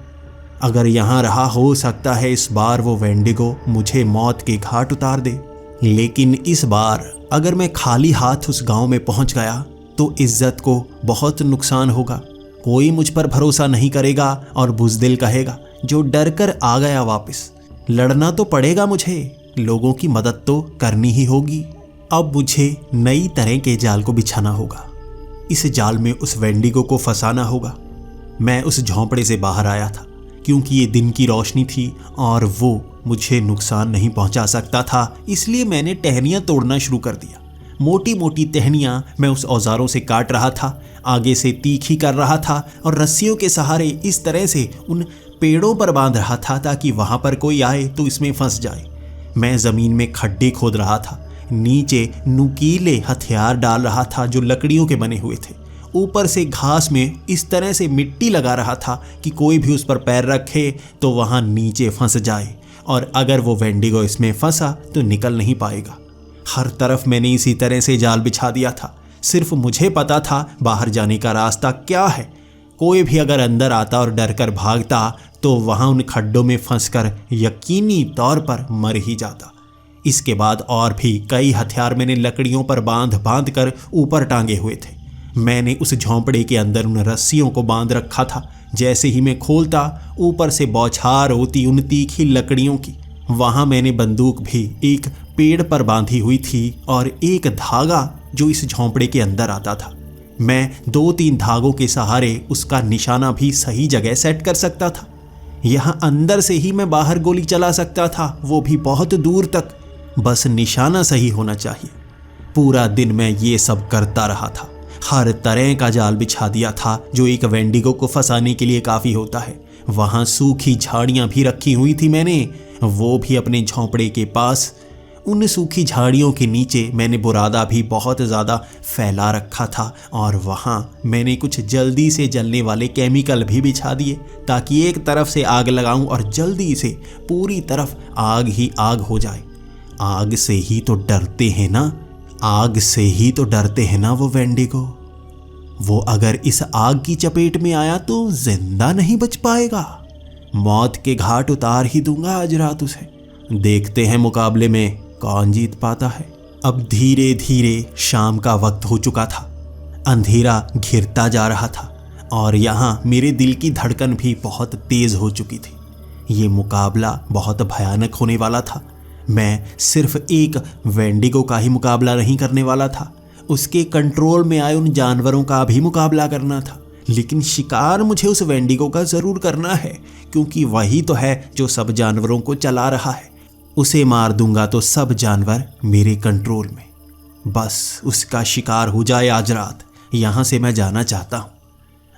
अगर यहाँ रहा, हो सकता है इस बार वो वेंडिगो मुझे मौत के घाट उतार दे। लेकिन इस बार अगर मैं खाली हाथ उस गांव में पहुंच गया तो इज्जत को बहुत नुकसान होगा। कोई मुझ पर भरोसा नहीं करेगा और बुज़दिल कहेगा, जो डर कर आ गया वापस। लड़ना तो पड़ेगा मुझे, लोगों की मदद तो करनी ही होगी। अब मुझे नई तरह के जाल को बिछाना होगा। इस जाल में उस वेंडिगो को फंसाना होगा। मैं उस झोंपड़े से बाहर आया था क्योंकि ये दिन की रोशनी थी और वो मुझे नुकसान नहीं पहुंचा सकता था, इसलिए मैंने टहनियाँ तोड़ना शुरू कर दिया। मोटी मोटी टहनियाँ मैं उस औजारों से काट रहा था, आगे से तीखी कर रहा था और रस्सियों के सहारे इस तरह से उन पेड़ों पर बांध रहा था ताकि वहां पर कोई आए तो इसमें फंस जाए। मैं ज़मीन में खड्डे खोद रहा था, नीचे नुकीले हथियार डाल रहा था जो लकड़ियों के बने हुए थे। ऊपर से घास में इस तरह से मिट्टी लगा रहा था कि कोई भी उस पर पैर रखे तो वहां नीचे फंस जाए, और अगर वो वेंडिगो इसमें फंसा तो निकल नहीं पाएगा। हर तरफ मैंने इसी तरह से जाल बिछा दिया था। सिर्फ मुझे पता था बाहर जाने का रास्ता क्या है। कोई भी अगर अंदर आता और डर कर भागता तो वहां उन खड्डों में फंसकर यकीनी तौर पर मर ही जाता। इसके बाद और भी कई हथियार मैंने लकड़ियों पर बांध बांध कर ऊपर टांगे हुए थे। मैंने उस झोंपड़े के अंदर उन रस्सियों को बांध रखा था। जैसे ही मैं खोलता, ऊपर से बौछार होती उन तीखी लकड़ियों की। वहां मैंने बंदूक भी एक पेड़ पर बांधी हुई थी और एक धागा जो इस झोंपड़े के अंदर आता था। मैं 2-3 धागों के सहारे उसका निशाना भी सही जगह सेट कर सकता था। यहाँ अंदर से ही मैं बाहर गोली चला सकता था, वो भी बहुत दूर तक। बस निशाना सही होना चाहिए। पूरा दिन मैं ये सब करता रहा था। हर तरह का जाल बिछा दिया था जो एक वेंडिगो को फंसाने के लिए काफ़ी होता है। वहाँ सूखी झाड़ियाँ भी रखी हुई थी मैंने, वो भी अपने झोंपड़े के पास। उन सूखी झाड़ियों के नीचे मैंने बुरादा भी बहुत ज़्यादा फैला रखा था और वहाँ मैंने कुछ जल्दी से जलने वाले केमिकल भी बिछा दिए ताकि एक तरफ से आग लगाऊं और जल्दी से पूरी तरफ आग ही आग हो जाए। आग से ही तो डरते हैं ना, आग से ही तो डरते हैं ना वो वेंडिगो। वो अगर इस आग की चपेट में आया तो जिंदा नहीं बच पाएगा। मौत के घाट उतार ही दूंगा आज रात उसे। देखते हैं मुकाबले में कौन जीत पाता है। अब धीरे धीरे शाम का वक्त हो चुका था। अंधेरा घिरता जा रहा था और यहाँ मेरे दिल की धड़कन भी बहुत तेज हो चुकी थी। ये मुकाबला बहुत भयानक होने वाला था। मैं सिर्फ एक वेंडिगो का ही मुकाबला नहीं करने वाला था, उसके कंट्रोल में आए उन जानवरों का भी मुकाबला करना था। लेकिन शिकार मुझे उस वेंडिगो का ज़रूर करना है क्योंकि वही तो है जो सब जानवरों को चला रहा है। उसे मार दूंगा तो सब जानवर मेरे कंट्रोल में। बस उसका शिकार हो जाए आज रात। यहाँ से मैं जाना चाहता हूँ।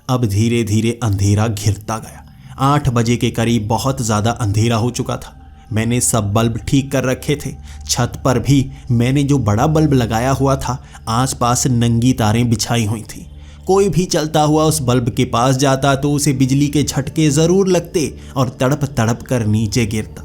अब धीरे धीरे अंधेरा घिरता गया। 8 बजे के करीब बहुत ज़्यादा अंधेरा हो चुका था। मैंने सब बल्ब ठीक कर रखे थे। छत पर भी मैंने जो बड़ा बल्ब लगाया हुआ था, आसपास नंगी तारें बिछाई हुई थीं। कोई भी चलता हुआ उस बल्ब के पास जाता तो उसे बिजली के झटके ज़रूर लगते और तड़प तड़प कर नीचे गिरता।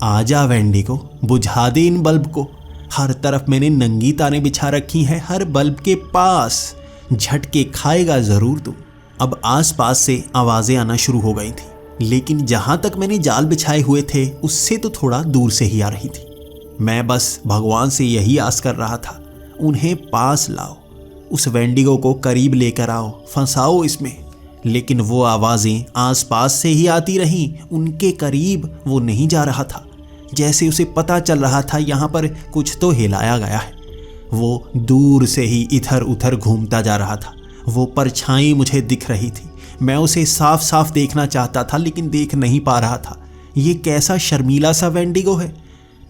आजा वेंडिगो, बुझा दे इन बल्ब को। हर तरफ मैंने नंगी तारें बिछा रखी हैं, हर बल्ब के पास। झटके खाएगा ज़रूर तू। अब आसपास से आवाज़ें आना शुरू हो गई थी, लेकिन जहाँ तक मैंने जाल बिछाए हुए थे उससे तो थोड़ा दूर से ही आ रही थी। मैं बस भगवान से यही आस कर रहा था, उन्हें पास लाओ, उस वेंडिगो को करीब लेकर आओ, फंसाओ इसमें। लेकिन वो आवाज़ें आसपास से ही आती रहीं, उनके करीब वो नहीं जा रहा था। जैसे उसे पता चल रहा था यहाँ पर कुछ तो हिलाया गया है। वो दूर से ही इधर उधर घूमता जा रहा था। वो परछाई मुझे दिख रही थी। मैं उसे साफ साफ देखना चाहता था लेकिन देख नहीं पा रहा था। ये कैसा शर्मीला सा वेंडिगो है।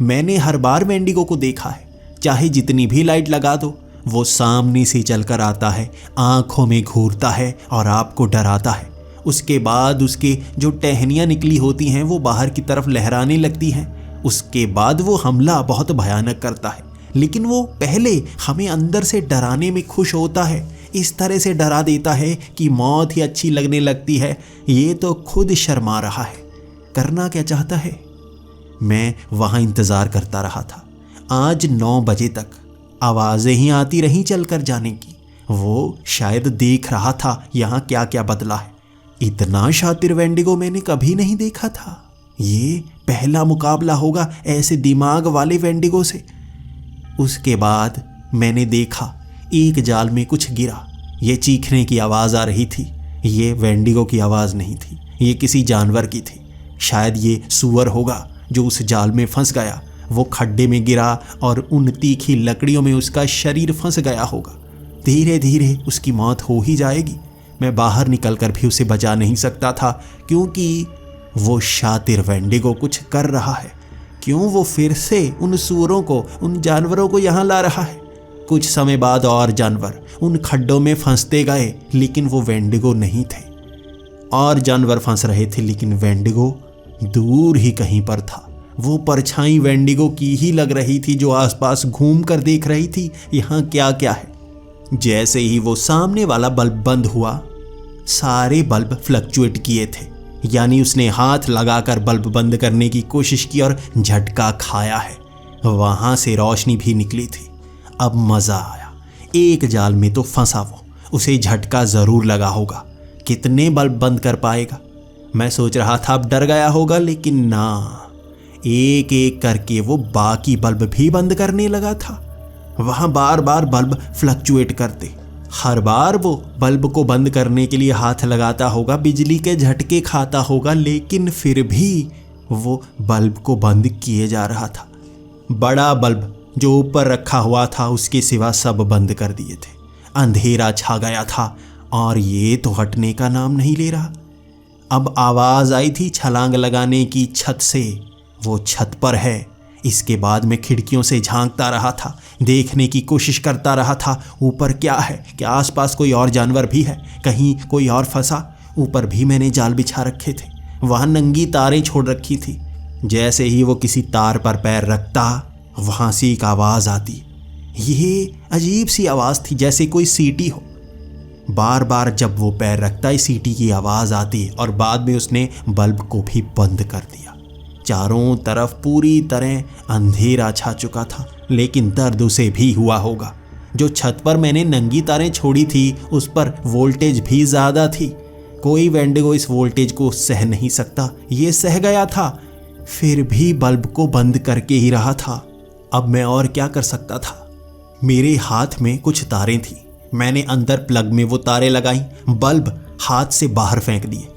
मैंने हर बार वेंडिगो को देखा है, चाहे जितनी भी लाइट लगा दो, वो सामने से चलकर आता है, आंखों में घूरता है और आपको डराता है। उसके बाद उसके जो टहनियाँ निकली होती हैं वो बाहर की तरफ लहराने लगती हैं। उसके बाद वो हमला बहुत भयानक करता है, लेकिन वो पहले हमें अंदर से डराने में खुश होता है। इस तरह से डरा देता है कि मौत ही अच्छी लगने लगती है। ये तो खुद शर्मा रहा है, करना क्या चाहता है। मैं वहाँ इंतज़ार करता रहा था। आज 9 बजे तक आवाज़ें ही आती रहीं चलकर जाने की। वो शायद देख रहा था यहाँ क्या क्या बदला है। इतना शातिर वेंडिगो मैंने कभी नहीं देखा था। ये पहला मुकाबला होगा ऐसे दिमाग वाले वेंडिगो से। उसके बाद मैंने देखा एक जाल में कुछ गिरा। ये चीखने की आवाज़ आ रही थी। ये वेंडिगो की आवाज़ नहीं थी, ये किसी जानवर की थी। शायद ये सूअर होगा जो उस जाल में फंस गया। वो खड्डे में गिरा और उन तीखी लकड़ियों में उसका शरीर फंस गया होगा। धीरे धीरे उसकी मौत हो ही जाएगी। मैं बाहर निकलकर भी उसे बचा नहीं सकता था, क्योंकि वो शातिर वेंडिगो कुछ कर रहा है। क्यों वो फिर से उन सूअरों को, उन जानवरों को यहाँ ला रहा है। कुछ समय बाद और जानवर उन खड्डों में फंसते गए, लेकिन वो वेंडिगो नहीं थे। और जानवर फंस रहे थे, लेकिन वेंडिगो दूर ही कहीं पर था। वो परछाई वेंडिगो की ही लग रही थी, जो आसपास घूम कर देख रही थी यहाँ क्या क्या है। जैसे ही वो सामने वाला बल्ब बंद हुआ, सारे बल्ब फ्लक्चुएट किए थे। यानी उसने हाथ लगाकर बल्ब बंद करने की कोशिश की और झटका खाया है। वहां से रोशनी भी निकली थी। अब मजा आया। एक जाल में तो फंसा वो, उसे झटका जरूर लगा होगा। कितने बल्ब बंद कर पाएगा। मैं सोच रहा था अब डर गया होगा, लेकिन ना, एक एक करके वो बाकी बल्ब भी बंद करने लगा था। वहां बार बार बल्ब फ्लक्चुएट करते। हर बार वो बल्ब को बंद करने के लिए हाथ लगाता होगा, बिजली के झटके खाता होगा, लेकिन फिर भी वो बल्ब को बंद किए जा रहा था। बड़ा बल्ब जो ऊपर रखा हुआ था, उसके सिवा सब बंद कर दिए थे। अंधेरा छा गया था और ये तो हटने का नाम नहीं ले रहा। अब आवाज़ आई थी छलांग लगाने की छत से। वो छत पर है। इसके बाद मैं खिड़कियों से झांकता रहा था, देखने की कोशिश करता रहा था ऊपर क्या है, क्या आसपास कोई और जानवर भी है, कहीं कोई और फंसा। ऊपर भी मैंने जाल बिछा रखे थे, वहाँ नंगी तारें छोड़ रखी थी। जैसे ही वो किसी तार पर पैर रखता, वहाँ से एक आवाज़ आती। ये अजीब सी आवाज़ थी, जैसे कोई सीटी हो। बार बार जब वो पैर रखता, इस सीटी की आवाज़ आती और बाद में उसने बल्ब को भी बंद कर दिया। चारों तरफ पूरी तरह अंधेरा छा चुका था, लेकिन दर्द उसे भी हुआ होगा। जो छत पर मैंने नंगी तारें छोड़ी थी, उस पर वोल्टेज भी ज़्यादा थी। कोई वेंडिगो इस वोल्टेज को सह नहीं सकता। ये सह गया था, फिर भी बल्ब को बंद करके ही रहा था। अब मैं और क्या कर सकता था। मेरे हाथ में कुछ तारें थी। मैंने अंदर प्लग में वो तारें लगाई, बल्ब हाथ से बाहर फेंक दिए।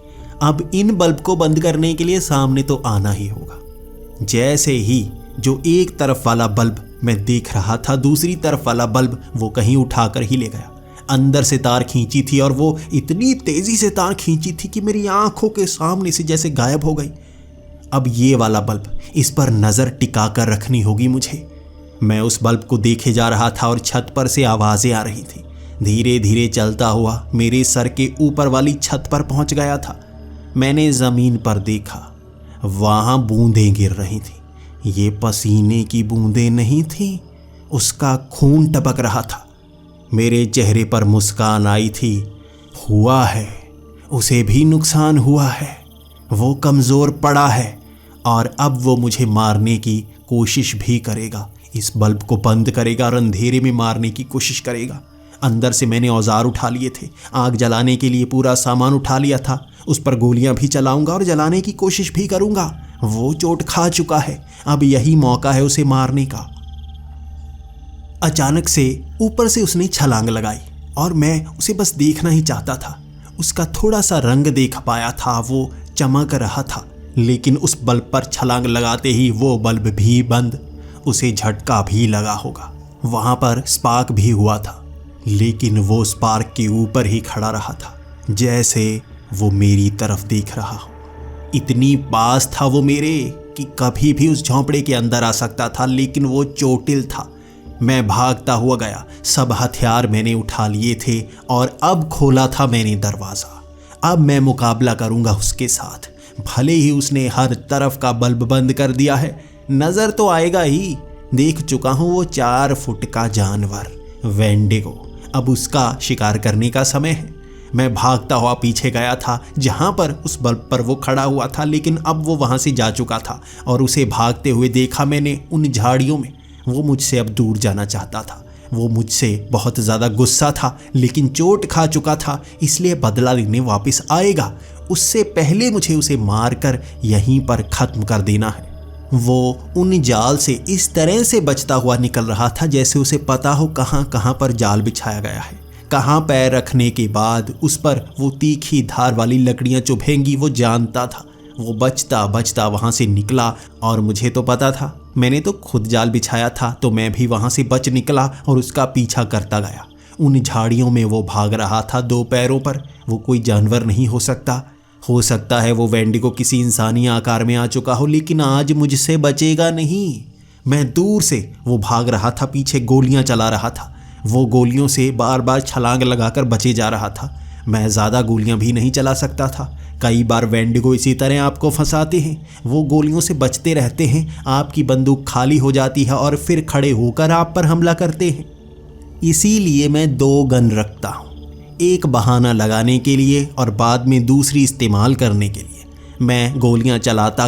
अब इन बल्ब को बंद करने के लिए सामने तो आना ही होगा। जैसे ही जो एक तरफ वाला बल्ब मैं देख रहा था, दूसरी तरफ वाला बल्ब वो कहीं उठाकर ही ले गया। अंदर से तार खींची थी और वो इतनी तेजी से तार खींची थी कि मेरी आंखों के सामने से जैसे गायब हो गई। अब ये वाला बल्ब, इस पर नज़र टिका कर रखनी होगी मुझे। मैं उस बल्ब को देखे जा रहा था और छत पर से आवाज़ें आ रही थी। धीरे धीरे चलता हुआ मेरे सर के ऊपर वाली छत पर पहुंच गया था। मैंने ज़मीन पर देखा, वहाँ बूंदें गिर रही थी। ये पसीने की बूंदें नहीं थीं, उसका खून टपक रहा था। मेरे चेहरे पर मुस्कान आई थी। हुआ है, उसे भी नुकसान हुआ है। वो कमज़ोर पड़ा है और अब वो मुझे मारने की कोशिश भी करेगा। इस बल्ब को बंद करेगा और अंधेरे में मारने की कोशिश करेगा। अंदर से मैंने औजार उठा लिए थे, आग जलाने के लिए पूरा सामान उठा लिया था। उस पर गोलियां भी चलाऊंगा और जलाने की कोशिश भी करूंगा। वो चोट खा चुका है, अब यही मौका है उसे मारने का। अचानक से ऊपर से उसने छलांग लगाई और मैं उसे बस देखना ही चाहता था। उसका थोड़ा सा रंग देख पाया था, वो चमक रहा था। लेकिन उस बल्ब पर छलांग लगाते ही वो बल्ब भी बंद। उसे झटका भी लगा होगा। वहाँ पर स्पार्क भी हुआ था, लेकिन वो स्पार्क के ऊपर ही खड़ा रहा था, जैसे वो मेरी तरफ देख रहा हो। इतनी पास था वो मेरे कि कभी भी उस झोंपड़े के अंदर आ सकता था, लेकिन वो चोटिल था। मैं भागता हुआ गया। सब हथियार मैंने उठा लिए थे और अब खोला था मैंने दरवाज़ा। अब मैं मुकाबला करूंगा उसके साथ। भले ही उसने हर तरफ का बल्ब बंद कर दिया है, नज़र तो आएगा ही। देख चुका हूँ वो 4 फुट का जानवर वेंडिगो। अब उसका शिकार करने का समय है। मैं भागता हुआ पीछे गया था जहाँ पर उस बल्ब पर वो खड़ा हुआ था, लेकिन अब वो वहाँ से जा चुका था और उसे भागते हुए देखा मैंने उन झाड़ियों में। वो मुझसे अब दूर जाना चाहता था। वो मुझसे बहुत ज़्यादा गुस्सा था, लेकिन चोट खा चुका था, इसलिए बदला लेने वापस आएगा। उससे पहले मुझे उसे मारकर यहीं पर ख़त्म कर देना है। वो उन जाल से इस तरह से बचता हुआ निकल रहा था जैसे उसे पता हो कहाँ कहाँ पर जाल बिछाया गया है, कहाँ पैर रखने के बाद उस पर वो तीखी धार वाली लकड़ियाँ चुभेंगी। वो जानता था। वो बचता बचता वहाँ से निकला और मुझे तो पता था, मैंने तो खुद जाल बिछाया था, तो मैं भी वहाँ से बच निकला और उसका पीछा करता गया। उन झाड़ियों में वो भाग रहा था 2 पैरों पर। वो कोई जानवर नहीं हो सकता है वो वेंडिगो किसी इंसानी आकार में आ चुका हो, लेकिन आज मुझसे बचेगा नहीं। मैं दूर से वो भाग रहा था, पीछे गोलियां चला रहा था। वो गोलियों से बार बार छलांग लगाकर बचे जा रहा था। मैं ज़्यादा गोलियां भी नहीं चला सकता था। कई बार वेंडिगो इसी तरह आपको फंसाते हैं। वो गोलियों से बचते रहते हैं, आपकी बंदूक खाली हो जाती है और फिर खड़े होकर आप पर हमला करते हैं। इसीलिए मैं 2 गन रखता हूँ, एक बहाना लगाने के लिए और बाद में दूसरी इस्तेमाल करने के लिए। मैं गोलियां चलाता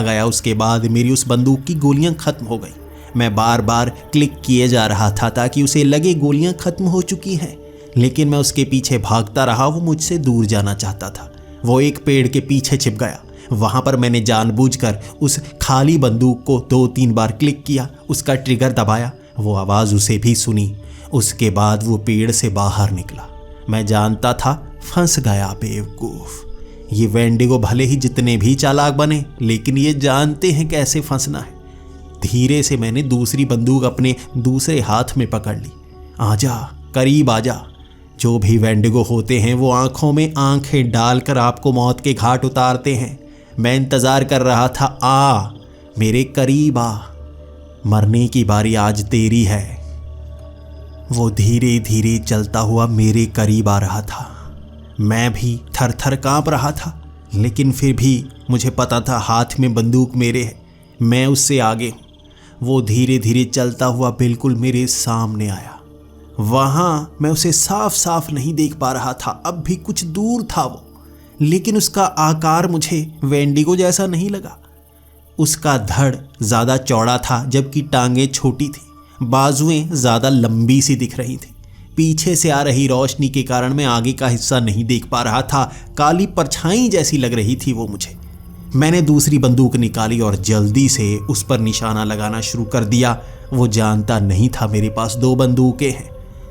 गया। उसके बाद मेरी उस बंदूक की गोलियां ख़त्म हो गई। मैं बार बार क्लिक किए जा रहा था ताकि उसे लगे गोलियां ख़त्म हो चुकी हैं, लेकिन मैं उसके पीछे भागता रहा। वो मुझसे दूर जाना चाहता था। वो एक पेड़ के पीछे छिप गया। वहाँ पर मैंने जानबूझकर उस खाली बंदूक को 2-3 बार क्लिक किया, उसका ट्रिगर दबाया। वो आवाज़ उसे भी सुनी। उसके बाद वो पेड़ से बाहर निकला। मैं जानता था फंस गया बेवकूफ़। ये वेंडिगो भले ही जितने भी चालाक बने, लेकिन ये जानते हैं कैसे फंसना है। धीरे से मैंने दूसरी बंदूक अपने दूसरे हाथ में पकड़ ली। आजा, करीब आजा। जो भी वेंडिगो होते हैं वो आंखों में आंखें डालकर आपको मौत के घाट उतारते हैं। मैं इंतज़ार कर रहा था, आ मेरे करीब आ, मरने की बारी आज तेरी है। वो धीरे धीरे चलता हुआ मेरे करीब आ रहा था। मैं भी थर थर काँप रहा था, लेकिन फिर भी मुझे पता था हाथ में बंदूक मेरे है, मैं उससे आगे हूँ। वो धीरे धीरे चलता हुआ बिल्कुल मेरे सामने आया। वहाँ मैं उसे साफ साफ नहीं देख पा रहा था, अब भी कुछ दूर था वो, लेकिन उसका आकार मुझे वेंडिगो जैसा नहीं लगा। उसका धड़ ज़्यादा चौड़ा था जबकि टांगें छोटी थी, बाजुएं ज़्यादा लंबी सी दिख रही थी। पीछे से आ रही रोशनी के कारण मैं आगे का हिस्सा नहीं देख पा रहा था, काली परछाई जैसी लग रही थी वो मुझे। मैंने दूसरी बंदूक निकाली और जल्दी से उस पर निशाना लगाना शुरू कर दिया। वो जानता नहीं था मेरे पास 2 बंदूकें हैं।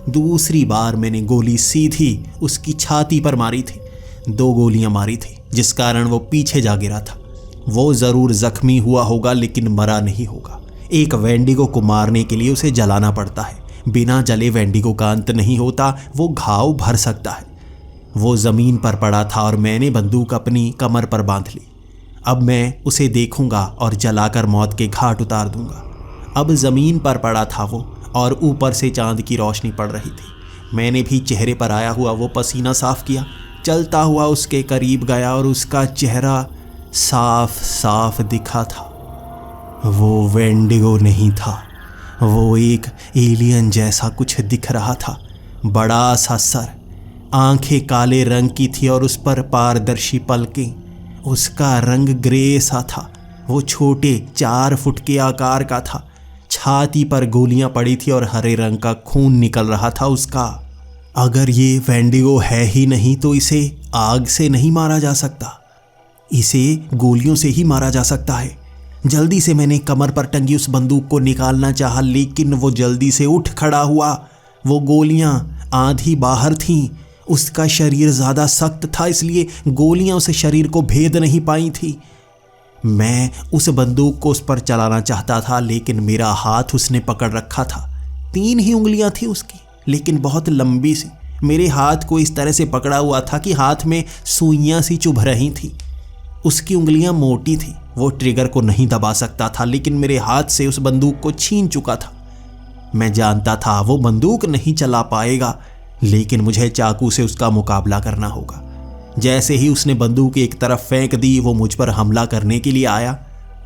दूसरी बार मैंने गोली सीधी उसकी छाती पर मारी थी। 2 गोलियां मारी थी, जिस कारण वो पीछे जा गिरा था। वो ज़रूर जख्मी हुआ होगा, लेकिन मरा नहीं होगा। एक वेंडिगो को मारने के लिए उसे जलाना पड़ता है। बिना जले वेंडिगो का अंत नहीं होता, वो घाव भर सकता है। वो ज़मीन पर पड़ा था और मैंने बंदूक अपनी कमर पर बांध ली। अब मैं उसे देखूंगा और जलाकर मौत के घाट उतार दूंगा। अब ज़मीन पर पड़ा था वो और ऊपर से चांद की रोशनी पड़ रही थी। मैंने भी चेहरे पर आया हुआ वो पसीना साफ किया, चलता हुआ उसके करीब गया और उसका चेहरा साफ साफ दिखा था। वो वेंडिगो नहीं था, वो एक एलियन जैसा कुछ दिख रहा था। बड़ा सा सर, आंखें काले रंग की थी और उस पर पारदर्शी पलकें। उसका रंग ग्रे सा था। वो छोटे 4 फुट के आकार का था। छाती पर गोलियां पड़ी थी और हरे रंग का खून निकल रहा था उसका। अगर ये वेंडिगो है ही नहीं तो इसे आग से नहीं मारा जा सकता, इसे गोलियों से ही मारा जा सकता है। जल्दी से मैंने कमर पर टंगी उस बंदूक को निकालना चाहा, लेकिन वो जल्दी से उठ खड़ा हुआ। वो गोलियां आधी बाहर थीं। उसका शरीर ज़्यादा सख्त था, इसलिए गोलियां उस शरीर को भेद नहीं पाई थी। मैं उस बंदूक को उस पर चलाना चाहता था, लेकिन मेरा हाथ उसने पकड़ रखा था। 3 ही उंगलियां थी उसकी, लेकिन बहुत लंबी सी। मेरे हाथ को इस तरह से पकड़ा हुआ था कि हाथ में सुइयां सी चुभ रही थी। उसकी उंगलियां मोटी थी, वो ट्रिगर को नहीं दबा सकता था, लेकिन मेरे हाथ से उस बंदूक को छीन चुका था। मैं जानता था वो बंदूक नहीं चला पाएगा, लेकिन मुझे चाकू से उसका मुकाबला करना होगा। जैसे ही उसने बंदूक एक तरफ फेंक दी, वो मुझ पर हमला करने के लिए आया।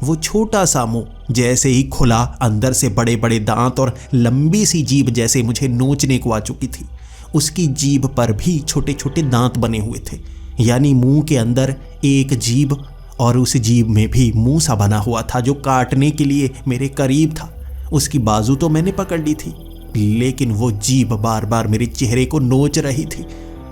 वो छोटा सा मुंह जैसे ही खुला, अंदर से बड़े बड़े दांत और लंबी सी जीभ जैसे मुझे नोचने को आ चुकी थी। उसकी जीभ पर भी छोटे छोटे दांत बने हुए थे, यानी मुंह के अंदर एक जीभ और उस जीभ में भी मुंह सा बना हुआ था जो काटने के लिए मेरे करीब था। उसकी बाजू तो मैंने पकड़ ली थी, लेकिन वो जीभ बार बार मेरे चेहरे को नोच रही थी।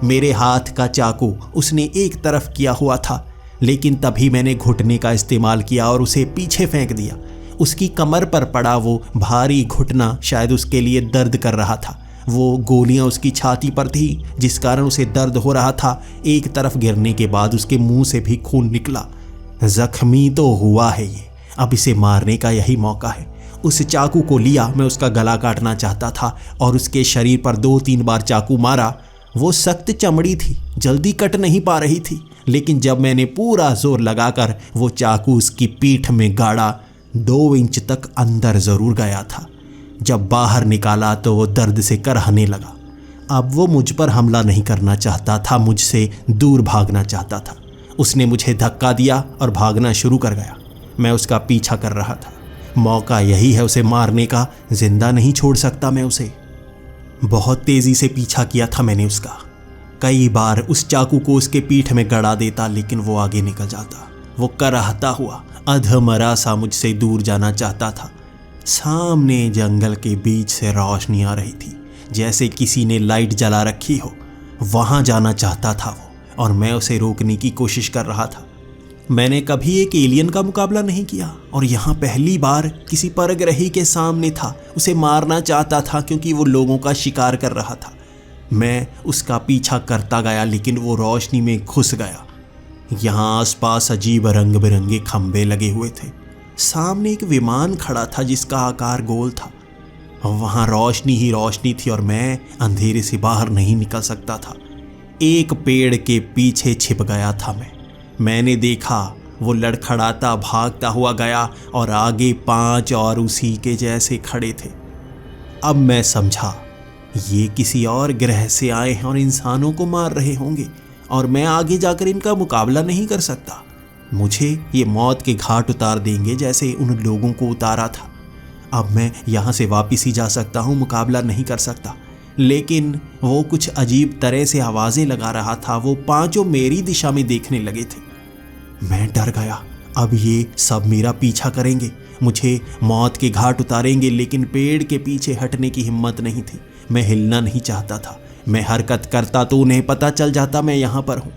मेरे हाथ का चाकू उसने एक तरफ किया हुआ था, लेकिन तभी मैंने घुटने का इस्तेमाल किया और उसे पीछे फेंक दिया। उसकी कमर पर पड़ा वो भारी घुटना शायद उसके लिए दर्द कर रहा था। वो गोलियां उसकी छाती पर थी, जिस कारण उसे दर्द हो रहा था। एक तरफ गिरने के बाद उसके मुंह से भी खून निकला। जख्मी तो हुआ है ये, अब इसे मारने का यही मौका है। उस चाकू को लिया, मैं उसका गला काटना चाहता था और उसके शरीर पर 2-3 बार चाकू मारा। वो सख्त चमड़ी थी, जल्दी कट नहीं पा रही थी, लेकिन जब मैंने पूरा जोर लगाकर वो चाकू उसकी पीठ में गाड़ा, 2 इंच तक अंदर जरूर गया था। जब बाहर निकाला तो वो दर्द से करहने लगा। अब वो मुझ पर हमला नहीं करना चाहता था, मुझसे दूर भागना चाहता था। उसने मुझे धक्का दिया और भागना शुरू कर गया। मैं उसका पीछा कर रहा था। मौका यही है उसे मारने का, जिंदा नहीं छोड़ सकता मैं उसे। बहुत तेजी से पीछा किया था मैंने उसका। कई बार उस चाकू को उसके पीठ में गड़ा देता, लेकिन वो आगे निकल जाता। वो कराहता हुआ अधमरा सा मुझसे दूर जाना चाहता था। सामने जंगल के बीच से रोशनी आ रही थी, जैसे किसी ने लाइट जला रखी हो। वहां जाना चाहता था वो, और मैं उसे रोकने की कोशिश कर रहा था। मैंने कभी एक एलियन का मुकाबला नहीं किया, और यहाँ पहली बार किसी परग्रही के सामने था। उसे मारना चाहता था क्योंकि वो लोगों का शिकार कर रहा था। मैं उसका पीछा करता गया, लेकिन वो रोशनी में घुस गया। यहाँ आसपास अजीब रंग बिरंगे खंभे लगे हुए थे। सामने एक विमान खड़ा था जिसका आकार गोल था। वहाँ रोशनी ही रोशनी थी और मैं अंधेरे से बाहर नहीं निकल सकता था। एक पेड़ के पीछे छिप गया था मैंने देखा वो लड़खड़ाता भागता हुआ गया और आगे 5 और उसी के जैसे खड़े थे। अब मैं समझा ये किसी और ग्रह से आए हैं और इंसानों को मार रहे होंगे, और मैं आगे जाकर इनका मुकाबला नहीं कर सकता। मुझे ये मौत के घाट उतार देंगे जैसे उन लोगों को उतारा था। अब मैं यहाँ से वापस ही जा सकता हूँ, मुकाबला नहीं कर सकता। लेकिन वो कुछ अजीब तरह से आवाज़ें लगा रहा था। वो 5 मेरी दिशा में देखने लगे थे। मैं डर गया, अब ये सब मेरा पीछा करेंगे, मुझे मौत के घाट उतारेंगे। लेकिन पेड़ के पीछे हटने की हिम्मत नहीं थी। मैं हिलना नहीं चाहता था। मैं हरकत करता तो उन्हें पता चल जाता मैं यहाँ पर हूँ।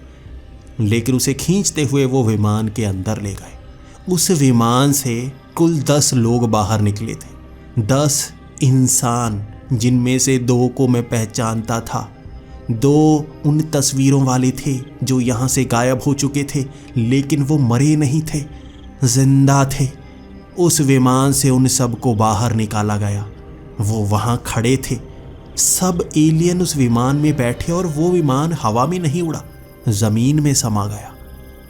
लेकिन उसे खींचते हुए वो विमान के अंदर ले गए। उस विमान से कुल 10 लोग बाहर निकले थे। 10 इंसान, जिनमें से 2 को मैं पहचानता था। 2 उन तस्वीरों वाले थे जो यहाँ से गायब हो चुके थे, लेकिन वो मरे नहीं थे, जिंदा थे। उस विमान से उन सब को बाहर निकाला गया। वो वहाँ खड़े थे। सब एलियन उस विमान में बैठे, और वो विमान हवा में नहीं उड़ा, ज़मीन में समा गया।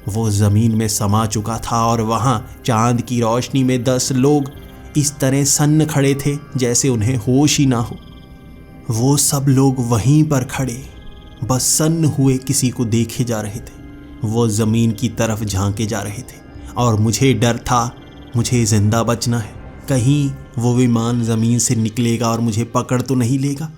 वो ज़मीन में समा चुका था, और वहाँ चांद की रोशनी में 10 लोग इस तरह सन्न खड़े थे जैसे उन्हें होश ही ना हो। वो सब लोग वहीं पर खड़े बस सन्न हुए किसी को देखे जा रहे थे। वो ज़मीन की तरफ झांके जा रहे थे, और मुझे डर था, मुझे ज़िंदा बचना है। कहीं वो विमान ज़मीन से निकलेगा और मुझे पकड़ तो नहीं लेगा।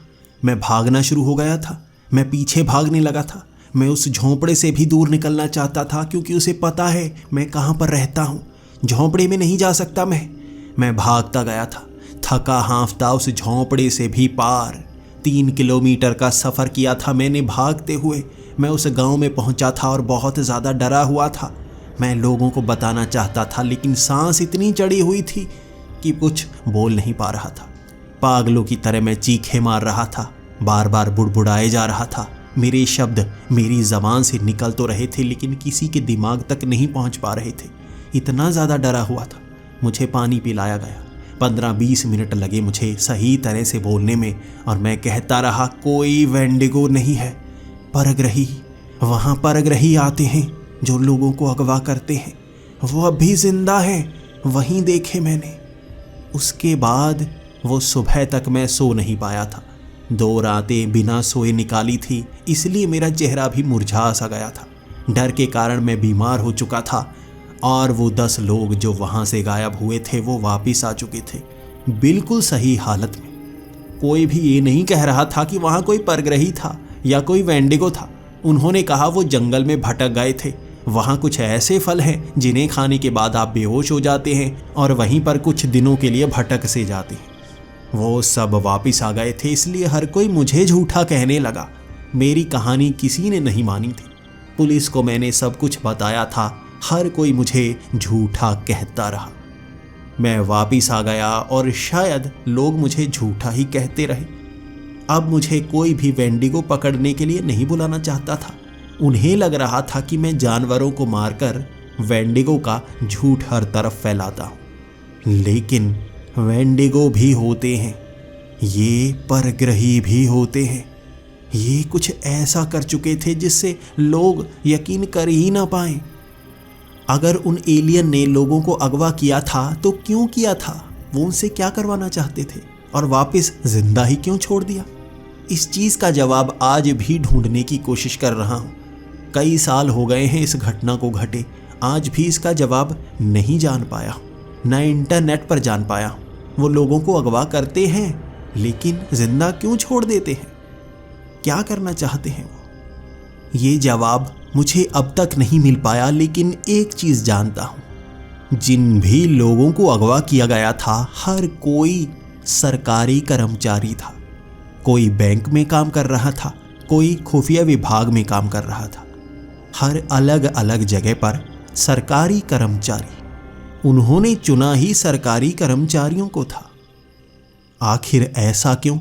मैं भागना शुरू हो गया था। मैं पीछे भागने लगा था। मैं उस झोंपड़े से भी दूर निकलना चाहता था, क्योंकि उसे पता है मैं कहाँ पर रहता हूँ। झोंपड़े में नहीं जा सकता मैं भागता गया था, थका हांफता उस झोंपड़े से भी पार। 3 किलोमीटर का सफ़र किया था मैंने भागते हुए। मैं उस गांव में पहुंचा था और बहुत ज़्यादा डरा हुआ था। मैं लोगों को बताना चाहता था, लेकिन सांस इतनी चढ़ी हुई थी कि कुछ बोल नहीं पा रहा था। पागलों की तरह मैं चीखें मार रहा था, बार बार बुड़बुड़ाए जा रहा था। मेरे शब्द मेरी ज़बान से निकल तो रहे थे, लेकिन किसी के दिमाग तक नहीं पहुंच पा रहे थे। इतना ज़्यादा डरा हुआ था। मुझे पानी पिलाया गया। 15-20 मिनट लगे मुझे सही तरह से बोलने में, और मैं कहता रहा, कोई वेंडिगो नहीं है, परग्रही। वहाँ परग्रही आते हैं जो लोगों को अगवा करते हैं। वो अब भी जिंदा हैं, वहीं देखे मैंने। उसके बाद वो सुबह तक मैं सो नहीं पाया था। 2 रातें बिना सोए निकाली थी, इसलिए मेरा चेहरा भी मुरझा सा गया था। डर के कारण मैं बीमार हो चुका था और वो 10 लोग जो वहाँ से गायब हुए थे वो वापस आ चुके थे, बिल्कुल सही हालत में। कोई भी ये नहीं कह रहा था कि वहाँ कोई परग्रही था या कोई वेंडिगो था। उन्होंने कहा वो जंगल में भटक गए थे। वहाँ कुछ ऐसे फल हैं जिन्हें खाने के बाद आप बेहोश हो जाते हैं और वहीं पर कुछ दिनों के लिए भटक से जाते हैं। वो सब वापस आ गए थे, इसलिए हर कोई मुझे झूठा कहने लगा। मेरी कहानी किसी ने नहीं मानी थी। पुलिस को मैंने सब कुछ बताया था, हर कोई मुझे झूठा कहता रहा। मैं वापस आ गया और शायद लोग मुझे झूठा ही कहते रहे। अब मुझे कोई भी वेंडिगो पकड़ने के लिए नहीं बुलाना चाहता था। उन्हें लग रहा था कि मैं जानवरों को मारकर वेंडिगो का झूठ हर तरफ फैलाता हूँ। लेकिन वेंडिगो भी होते हैं, ये परग्रही भी होते हैं। ये कुछ ऐसा कर चुके थे जिससे लोग यकीन कर ही ना पाए। अगर उन एलियन ने लोगों को अगवा किया था तो क्यों किया था? वो उनसे क्या करवाना चाहते थे और वापस जिंदा ही क्यों छोड़ दिया? इस चीज़ का जवाब आज भी ढूंढने की कोशिश कर रहा हूँ। कई साल हो गए हैं इस घटना को घटे, आज भी इसका जवाब नहीं जान पाया, न इंटरनेट पर जान पाया। वो लोगों को अगवा करते हैं लेकिन जिंदा क्यों छोड़ देते हैं? क्या करना चाहते हैं वो? ये जवाब मुझे अब तक नहीं मिल पाया, लेकिन एक चीज़ जानता हूँ, जिन भी लोगों को अगवा किया गया था हर कोई सरकारी कर्मचारी था। कोई बैंक में काम कर रहा था, कोई खुफिया विभाग में काम कर रहा था। हर अलग अलग जगह पर सरकारी कर्मचारी। उन्होंने चुना ही सरकारी कर्मचारियों को था। आखिर ऐसा क्यों?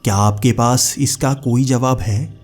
क्या आपके पास इसका कोई जवाब है?